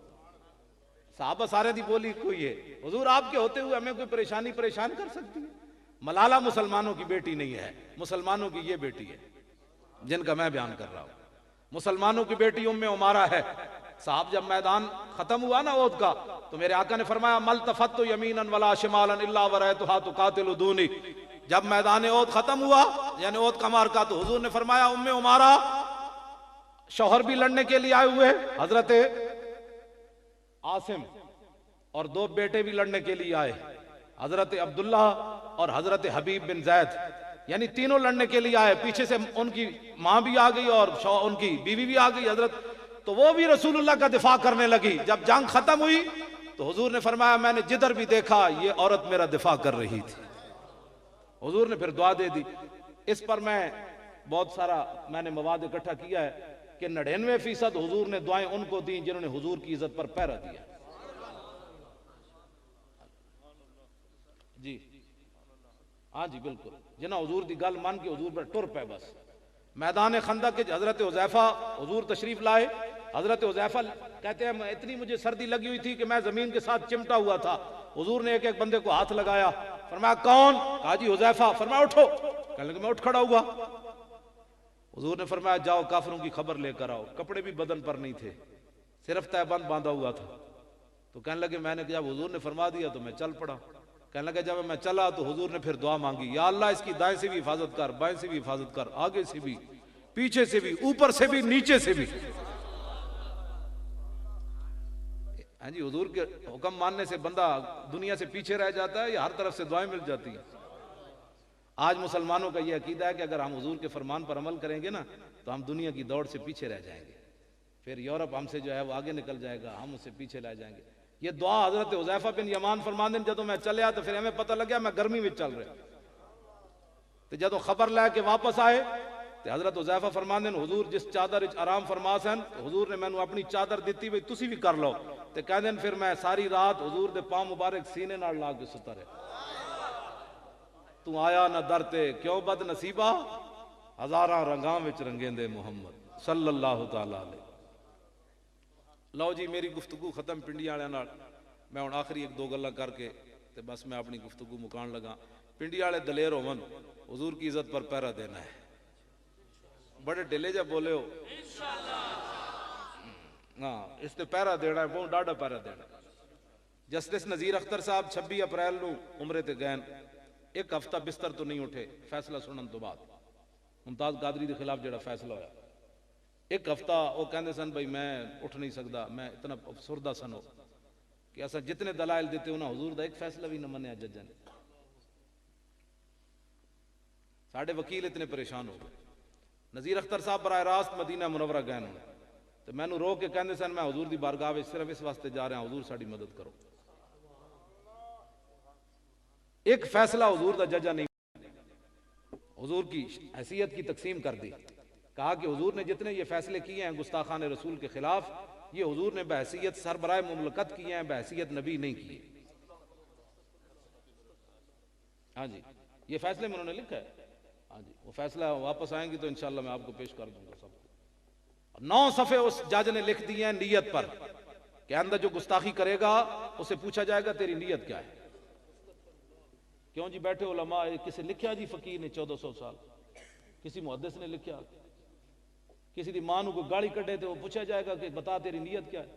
صحابہ سارے دی بولی کوئی ہے. حضور آپ کے ہوتے ہوئے ہمیں کوئی پریشانی پریشان کر سکتی ہے؟ ملالہ مسلمانوں کی بیٹی نہیں ہے، مسلمانوں کی یہ بیٹی ہے جن کا میں بیان کر رہا ہوں. مسلمانوں کی بیٹی ام عمارہ ہے. صاحب جب میدان ختم ہوا نا احد کا تو میرے آقا نے فرمایا ملتفت یمینا ولا شمالا الا ورأیتها تقاتل دونی. جب میدان احد ختم ہوا یعنی احد کا معرکہ تو حضور نے فرمایا ام عمارہ، شوہر بھی لڑنے کے لیے آئے ہوئے حضرت عاصم، اور دو بیٹے بھی لڑنے کے لیے آئے، حضرت عبداللہ اور حضرت حبیب بن زید، یعنی تینوں لڑنے کے لیے آئے. پیچھے سے ان کی ماں بھی آ گئی اور ان کی بیوی بھی آ گئی حضرت. تو وہ بھی رسول اللہ کا دفاع کرنے لگی. جب جنگ ختم ہوئی تو حضور نے فرمایا میں نے جدھر بھی دیکھا یہ عورت میرا دفاع کر رہی تھی. حضور نے پھر دعا دے دی. اس پر میں بہت سارا میں نے مواد اکٹھا کیا ہے کہ 99% حضور نے دعائیں ان کو دیں جنہوں نے حضور کی عزت پر پہرا دیا. جی ہاں جی بالکل، جنہاں حضور دی گل مان کے حضور پر ٹر پے. بس میدان خندق کے حضرت حذیفہ حضور تشریف لائے. حضرت حذیفہ کہتے ہیں اتنی مجھے سردی لگی ہوئی تھی کہ میں زمین کے ساتھ چمٹا ہوا تھا. حضور نے ایک ایک بندے کو ہاتھ لگایا، فرمایا کون؟ کہا جی حذیفہ۔ فرمایا اٹھو، کہنے لگے میں اٹھ کھڑا ہوا۔ حضور نے فرمایا جاؤ کافروں کی خبر لے کر آؤ۔ کپڑے بھی بدن پر نہیں تھے، صرف تہبند باندھا ہوا تھا۔ تو کہنے لگے میں نے جب حضور نے فرما دیا تو میں چل پڑا۔ کہنے لگا جب میں چلا تو حضور نے پھر دعا مانگی، یا اللہ اس کی دائیں سے بھی حفاظت کر، بائیں سے بھی حفاظت کر، آگے سے بھی، پیچھے سے بھی، اوپر سے بھی، نیچے سے بھی۔ ہاں جی، حضور کے حکم ماننے سے بندہ دنیا سے پیچھے رہ جاتا ہے یا ہر طرف سے دعائیں مل جاتی ہیں؟ آج مسلمانوں کا یہ عقیدہ ہے کہ اگر ہم حضور کے فرمان پر عمل کریں گے نا تو ہم دنیا کی دوڑ سے پیچھے رہ جائیں گے، پھر یورپ ہم سے جو ہے وہ آگے نکل جائے گا، ہم اس سے پیچھے رہ جائیں گے۔ یہ دعا حضرت حذیفہ بن یمان فرماندے جدوں میں چلیا تو پھر ہمیں پتہ لگیا میں گرمی میں چل رہا تو جدوں خبر لے کے واپس آئے تو حضرت حذیفہ فرماندے حضور جس چادر وچ آرام فرما سن حضور نے مینوں اپنی چادر دتی بھئی تسی بھی کر لو، تے کہندے پھر میں ساری رات حضور دے پاؤں مبارک سینے نال لا کے ستا رہا۔ تو آیا نہ در تے کیوں بد نصیبہ، ہزاراں رنگاں وچ رنگیندے محمد صلی اللہ تعالی علیہ۔ لو جی میری گفتگو ختم پنڈی والے نال، میں ہن آخری ایک دو گلاں کر کے تے بس میں اپنی گفتگو مکان لگا۔ پنڈی والے دلیر ہون، حضور کی عزت پر پہرا دینا ہے۔ بڑے ڈھلے جا بولے ہو ہاں اس تے پہرا دینا ہے، بہت ڈاڈا پہرا دینا۔ جسٹس نذیر اختر صاحب 26 اپریل نو عمرے تے گئے، ایک ہفتہ بستر تو نہیں اٹھے فیصلہ سنن تو بعد، ممتاز قادری کے خلاف جڑا فیصلہ ہویا۔ ایک ہفتہ وہ کہندے سن بھائی میں اٹھ نہیں سکتا، میں اتنا افسردہ سن ہو کہ ایسا جتنے دلائل دیتے انہاں حضور دا ایک فیصلہ بھی نہ منیا ججاں نے۔ ساڈے وکیل اتنے پریشان ہو گئے۔ نذیر اختر صاحب براہ راست مدینہ منورہ گئے ہیں تو میں رو کے کہندے سن میں حضور دی بارگاہ وچ صرف اس واسطے جا رہا ہوں حضور ساڈی مدد کرو۔ ایک فیصلہ حضور دا ججا نہیں، حضور کی حیثیت کی تقسیم کر دی، کہا کہ حضور نے جتنے یہ فیصلے کیے ہیں گستاخان رسول کے خلاف، یہ حضور نے بحیثیت سربراہ مملکت کیے ہیں، بحیثیت نبی نہیں کیے۔ ہاں جی یہ فیصلے میں انہوں نے لکھا ہے، ہاں جی وہ فیصلہ واپس آئیں گی تو انشاءاللہ میں آپ کو پیش کر دوں گا سب کو۔ 9 صفحے اس جج نے لکھ دیے ہیں نیت پر کہ اندر جو گستاخی کرے گا اسے پوچھا جائے گا تیری نیت کیا ہے۔ کیوں جی بیٹھے علماء، کسی لکھیا جی فقیر نے 1400 سال، کسی محدث نے لکھیا، کسی دی ماں نو کوئی گالی کڈے تو وہ پوچھا جائے گا کہ بتا تیری نیت کیا ہے۔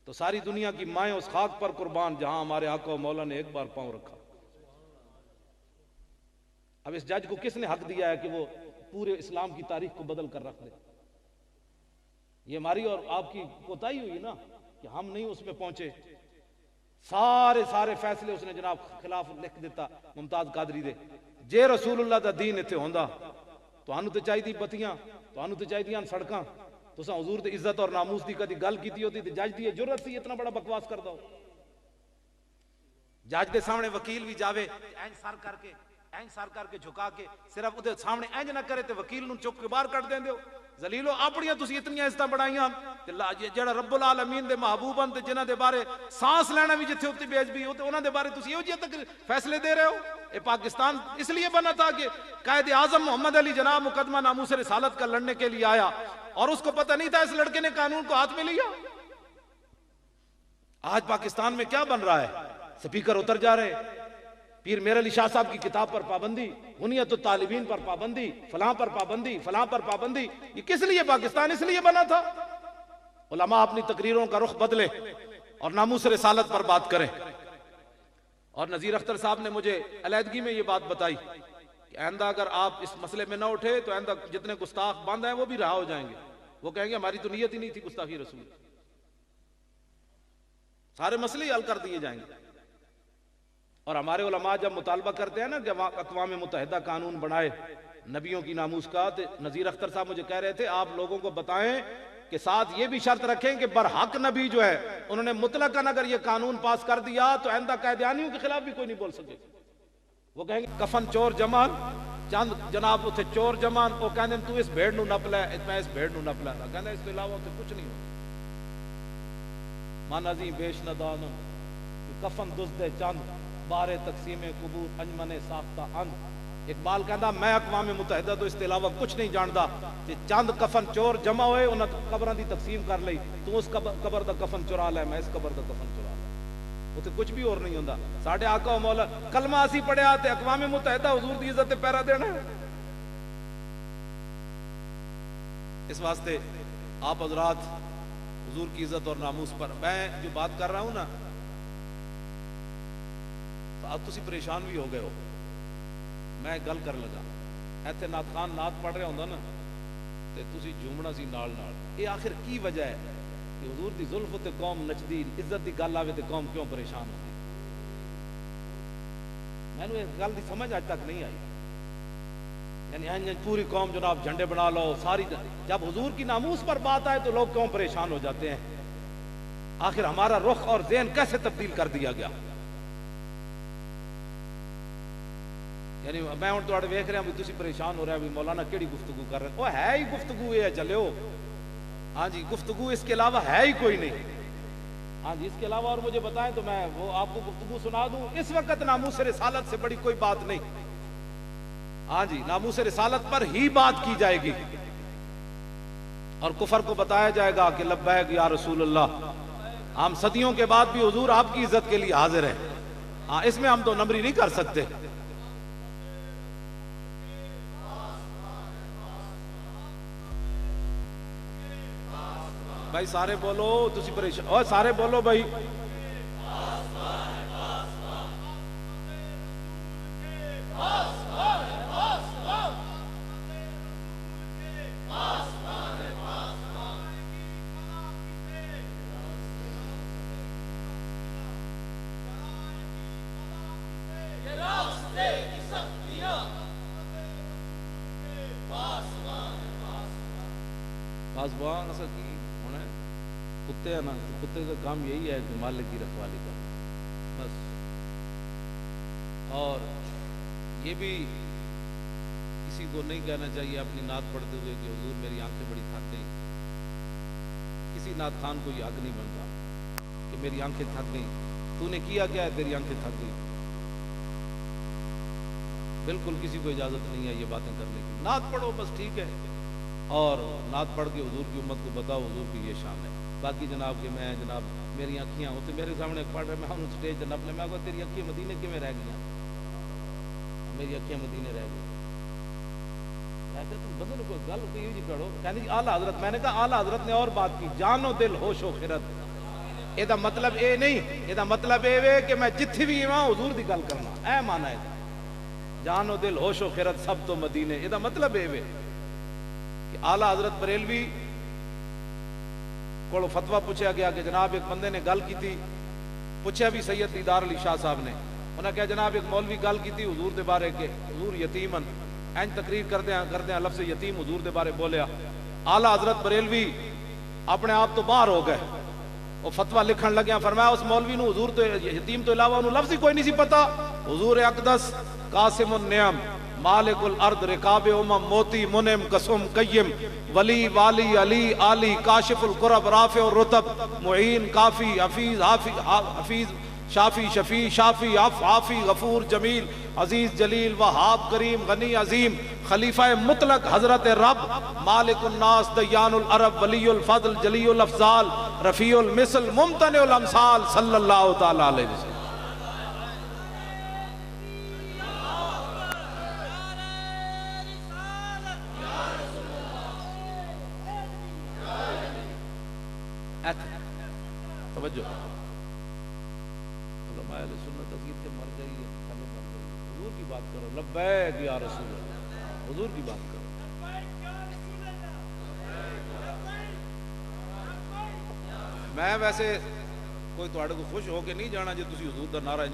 تو ساری دنیا کی مائیں اس خاک پر قربان جہاں ہمارے آقا و مولا نے ایک بار پاؤں رکھا۔ اب اس جج کو کس نے حق دیا ہے کہ وہ پورے اسلام کی تاریخ کو بدل کر رکھ دے؟ یہ ہماری اور آپ کی کوتاہی ہوئی نا کہ ہم نہیں اس میں پہنچے۔ سارے فیصلے اس نے جناب خلاف لکھ دیتا ممتاز قادری دے۔ جے رسول اللہ دا دین اتنے ہوندا تو انہوں تے چاہی دی بتیاں، تو انہوں تے چاہی دیاں سڑکاں، تو ساں حضور دے عزت اور ناموس دی کدی گل کیتی ہوتی تے جج دی جرت سی اتنا بڑا بکواس کردا ہو۔ جج دے سامنے وکیل بھی جاوے اینج سر کر کے جھکا کے صرف ادھے سامنے اینج نہ کرے تے وکیل نو چک کے باہر کٹ دیندے ہو۔ ذلیلو اپنیاں تسی اتنی عزتاں بڑھائیاں تے جڑا رب العالمین دے محبوب ہیں تے جنہاں دے بارے سانس لینا بھی جتھے اتنی بے ادبی ہو تے انہاں دے بارے تسی ایہو جہے تک فیصلے دے رہے ہو۔ اے پاکستان اس لیے بنا تھا کہ قائد اعظم محمد علی جناب مقدمہ ناموس رسالت کا لڑنے کے لیے آیا اور اس کو پتہ نہیں تھا اس لڑکے نے قانون کو ہاتھ میں لیا۔ آج پاکستان میں کیا بن رہا ہے؟ سپیکر اتر جا رہے، پیر میر علی شاہ صاحب کی کتاب پر پابندی، غنیت الطالبین پر پابندی، فلاں پر پابندی، فلاں پر پابندی۔ یہ کس لیے پاکستان اس لیے بنا تھا؟ علماء اپنی تقریروں کا رخ بدلے اور ناموس رسالت پر بات کریں۔ اور نذیر اختر صاحب نے مجھے علیحدگی میں یہ بات بتائی کہ آئندہ اگر آپ اس مسئلے میں نہ اٹھے تو آئندہ جتنے گستاخ بند ہیں وہ بھی رہا ہو جائیں گے۔ وہ کہیں گے ہماری تو نیت ہی نہیں تھی گستاخی رسول، سارے مسئلے حل کر دیے جائیں گے۔ اور ہمارے علماء جب مطالبہ کرتے ہیں نا کہ اقوام متحدہ قانون بنائے نبیوں کی ناموس کا، تو نذیر اختر صاحب مجھے کہہ رہے تھے آپ لوگوں کو بتائیں کہ ساتھ یہ بھی شرط رکھیں کہ برحق نبی جو ہے انہوں نے مطلقاً اگر یہ قانون پاس کر دیا تو آئندہ قیدیانیوں کے خلاف بھی کوئی نہیں بول سکے۔ وہ کہیں گے کفن چور جمان چند جناب اتھے چور جمان، وہ کہیں گے تو اس بھیڑ نو نپ لے، میں اس بھیڑ نو نپ لے، کہیں اس کے علاوہ تو کچھ نہیں ہو۔ مانا زی بیش ندانم کفن دزدے چند بارے تقسیم قبور انجمن ساختہ اند۔ اقبال کہندا میں اقوام متحدہ تو اس کے علاوہ کچھ نہیں جاندا کہ چند کفن چور جمع ہوئے انہاں قبراں دی تقسیم کر لئی، تو اس قبر دا کفن چرا لے، میں اس قبر دا کفن چرا اتنے کچھ بھی اور نہیں ہوتا. ساڈے آقا و مولا کلمہ اسی پڑھیا تے اقوام متحدہ حضور دی عزت تے پیرا دینا. اس واسطے آپ حضرات حضور کی عزت اور ناموس پر میں جو بات کر رہا ہوں نا، تو اب تسی پریشان بھی ہو گئے ہو. میں گل کر لگا ایتھے نعت خان نعت پڑھ رہا ہوں نا تے تسی جھومنا سی نال نال. یہ آخر کی وجہ ہے کہ حضور دی زلف تے قوم نچدی، عزت دی گل آوے تے قوم کیوں پریشان ہوتی؟ میں نے اس گل دی سمجھ آج تک نہیں آئی. یعنی پوری قوم جناب جھنڈے بنا لو ساری، جب حضور کی ناموس پر بات آئے تو لوگ کیوں پریشان ہو جاتے ہیں؟ آخر ہمارا رخ اور ذہن کیسے تبدیل کر دیا گیا؟ یعنی میں ہوں تھوڑے ویکھ رہا بھی تسی پریشان ہو رہے ہیں مولانا کیڑی گفتگو کر رہے ہیں. وہ ہے ہی گفتگو یہ چلو. ہاں جی گفتگو اس کے علاوہ ہے ہی کوئی نہیں. ہاں جی اس کے علاوہ اور مجھے بتائیں تو میں وہ آپ کو گفتگو سنا دوں. اس وقت ناموس رسالت سے بڑی کوئی بات نہیں. ہاں جی ناموس رسالت پر ہی بات کی جائے گی اور کفر کو بتایا جائے گا کہ لبیک یا رسول اللہ، ہم صدیوں کے بعد بھی حضور آپ کی عزت کے لیے حاضر ہیں. ہاں اس میں ہم تو نمبری نہیں کر سکتے. بھائی سارے بولو، تسی پریشان اور سارے بولو بھائی. پاسبان ایسا کی ہونا ہے، کتے ہیں نا، کتے کا کام یہی ہے کہ مالک کی رکھوالی کرنا بس. اور یہ بھی کسی کو نہیں کہنا چاہیے اپنی نعت پڑھتے ہوئے کہ حضور میری آنکھیں بڑی تھک گئیں. کسی نعت خان کو یہ حق نہیں بنتا کہ میری آنکھیں تھک گئیں. تو نے کیا کیا ہے تیری آنکھیں تھک گئیں؟ بالکل کسی کو اجازت نہیں ہے یہ باتیں کرنے کی. نعت پڑھو بس ٹھیک ہے، اور نعت پڑھ کے حضور کی امت کو بتاؤ حضور کی یہ شان ہے. باقی جناب کہ میں جناب میری آنکھیاں ہوتے میرے سامنے پڑھ رہے، میں ہوں سٹیج نپلے میں کہا تیری آنکھیں مدینے کے میں رہ گئی، میری آنکھیں مدینے رہ گئی. بدل کوئی گل کوئی جی پڑھو. کہنے جی اعلیٰ حضرت، میں نے کہا اعلیٰ حضرت نے اور بات کی، جان و دل ہوش و خرد. یہ مطلب اے نہیں، یہ مطلب اے کہ میں جتھی بھی ہوں حضور دی گل کرنا، اے مانا ہے جان و دل ہوش و خرد سب تو مدینے. یہ مطلب اے کہ اعلیٰ حضرت بریلوی کو فتویٰ پوچھا گیا کہ جناب ایک بندے نے گل کی تھی، پوچھا بھی سید دیدار علی شاہ صاحب نے، انہوں نے کہا جناب ایک مولوی گل کی تھی حضور دے بارے کے حضور یتیمن این تقریر کردے ہیں لفظ یتیم حضور دے بارے بولیا. اعلیٰ حضرت بریلوی اپنے آپ تو باہر ہو گئے، وہ فتویٰ لکھن لگیا. فرمایا اس مولوی نو حضور تو یتیم تو علاوہ انہوں لفظ ہی کوئی نہیں سی پتا. حضور اقدس قاسم النعم مالک الارض رکاب موتی منم قسم قیم ولی والی علی علی کاشف القرب رافع الرتب معین کافی حفیظ شافی شفیع شافی عافی غفور جمیل عزیز جلیل وہاب کریم غنی عظیم خلیفہ مطلق حضرت رب مالک الناس دیان العرب ولی الفضل جلی الافضال رفیع المثل ممتنع الامثال صلی اللہ تعالی علیہ وسلم. توجہ علماء اہل سنت عقید کے مر گئی ہے، حضور کی بات کرو. لبیک یا رسول اللہ، حضور کی بات کرو. میں ویسے کوئی تھوڑے کو خوش ہو کے نہیں جانا جی تسی حضور دا نعرہ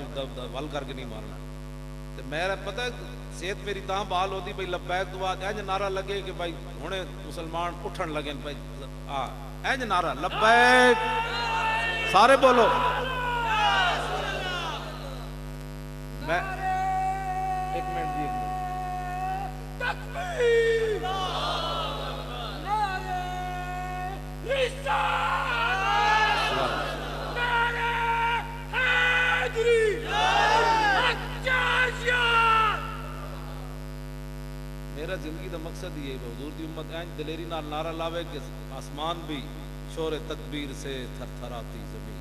ول کر کے نہیں مارنا. تو میرا پتہ صحت میری تاں بحال ہوتی بھائی لبیک دعا انج نعرہ لگے کہ بھائی ہونے مسلمان اٹھن لگے بھائی. ہاں انج نعرہ لبیک سارے بولو. میں ایک منٹ جی تکبیر نعرہ رسالت نعرہ حیدری میرا زندگی دا مقصد یہ ہے حضور دی امت این دلیری نال نعرہ لاوے کہ آسمان بھی شور تکبیر سے تھر تھراتی زمین.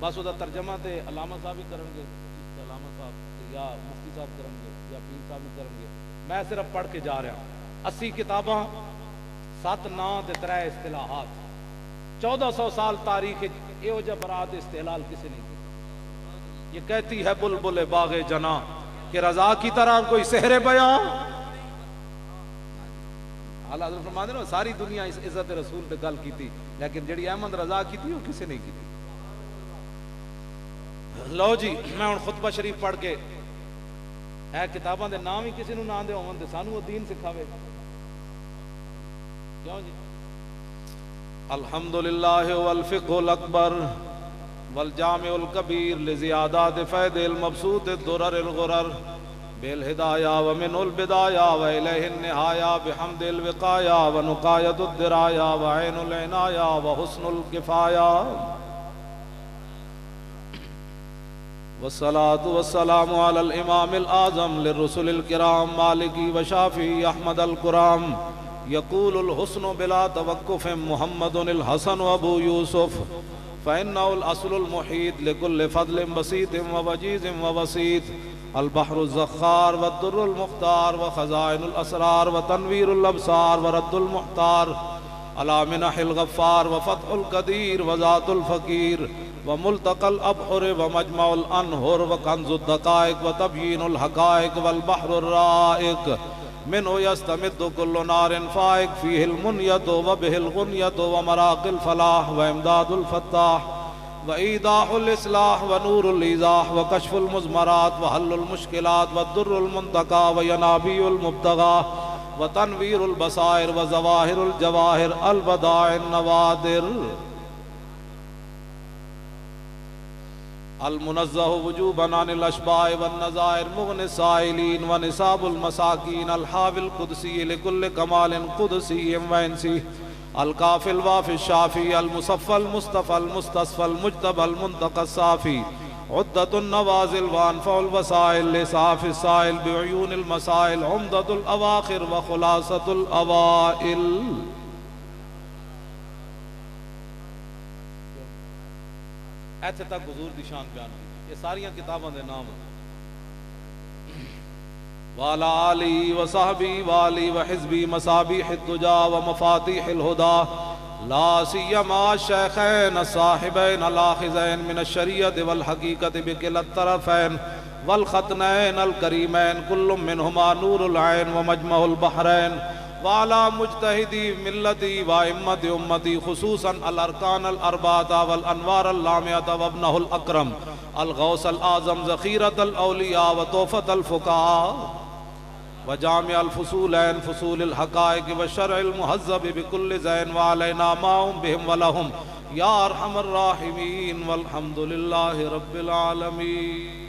بس وہ ترجمہ تے علامہ صاحب ہی کریں گے، علامہ صاحب یا مفتی صاحب کریں گے یا پیر صاحب ہی کریں گے، میں صرف پڑھ کے جا رہا ہوں۔ 80 کتاباں، 7 نام تے 3 اصطلاحات، 1400 سال تاریخ یہ جا برات استحلال کسی نہیں کی۔ یہ کہتی ہے بلبل باغ جنا کہ رضا کی طرح کوئی سحر بیان، اللہ حضرت فرماتے ہیں ساری دنیا اس عزت رسول پہ گل کی تھی، لیکن جڑی احمد رضا کی تھی وہ کسی نہیں کی تھی۔ لو جی میں ہن خطبہ شریف پڑھ کے اے کتاباں دے نام ہی کسی نو نہ دے ہون تے سانو وہ دین سکھاوے کیوں جی؟ الحمدللہ والفقہ الاکبر والجامع الکبیر لزیادات فید المبسوط الدرر الغرر بالہدایہ ومن البدایہ وإلیہ النہایہ بحمد الوقایہ ونقایت الدرایہ وعین العنایہ وحسن الکفایہ والصلاة والسلام على الإمام الأعظم للرسل الكرام مالكي وشافعي أحمد الكرام يقول الحسن بلا توقف محمد الحسن أبو يوسف فإنه الأصل المحيط لكل فضل بسيط ووجيز ووسيط البحر الزخار والدر المختار وخزائن الأسرار وتنوير الأبصار ورد المحتار على منح الغفار وفتح القدير وذات الفقير وملتقى الأبحر ومجمع الأنهر وكنز الدقائق وتبيين الحقائق والبحر الرائق منه يستمد كل نار فائق فيه المنية وبه الغنية ومراق الفلاح وإمداد الفتاح وإيضاح الإصلاح ونور الإيضاح وكشف المزمرات وحل المشكلات والدر المنتقى وينابيع المبتغى وتنوير البصائر وظواهر الجواهر البضائع النوادر المنزہ وجوبا عن الاشباع والنظائر مغنی السائلین ونصاب المساکین الحاوی القدسی لکل کمال قدسی وانسی الکافی الوافی الشافی المصفى المصطفى المستصفى المجتبى المنتقى الصافی عدت النوازل وانفع الوسائل لصاف السائل بعیون المسائل عمدت الاواخر وخلاصت الاوائل۔ ایتھے تک حضور دی شان بیان کی، یہ ساریاں کتاباں دے نام والا علی و صحبی والی و حزبی مصابیح الدجا و مفاتیح الہدا لا سیما شیخین صاحبین الاخذین من الشریعت والحقیقت بکلا الطرفین والختنین الکریمین کل منہما نور العین و مجمع البحرین وعلى مجتہدی ملتی وائمت امتی خصوصا الارکان الاربعہ والانوار اللامعہ وابنہ الاکرم الغوث الاعظم ذخیرت الاولیاء وطوفت الفقہاء وجامع الفصولین فصول الحقائق والشرع المحذب بكل زین وعلینا معهم بهم ولهم یا ارحم الراحمین والحمد للہ رب العالمین۔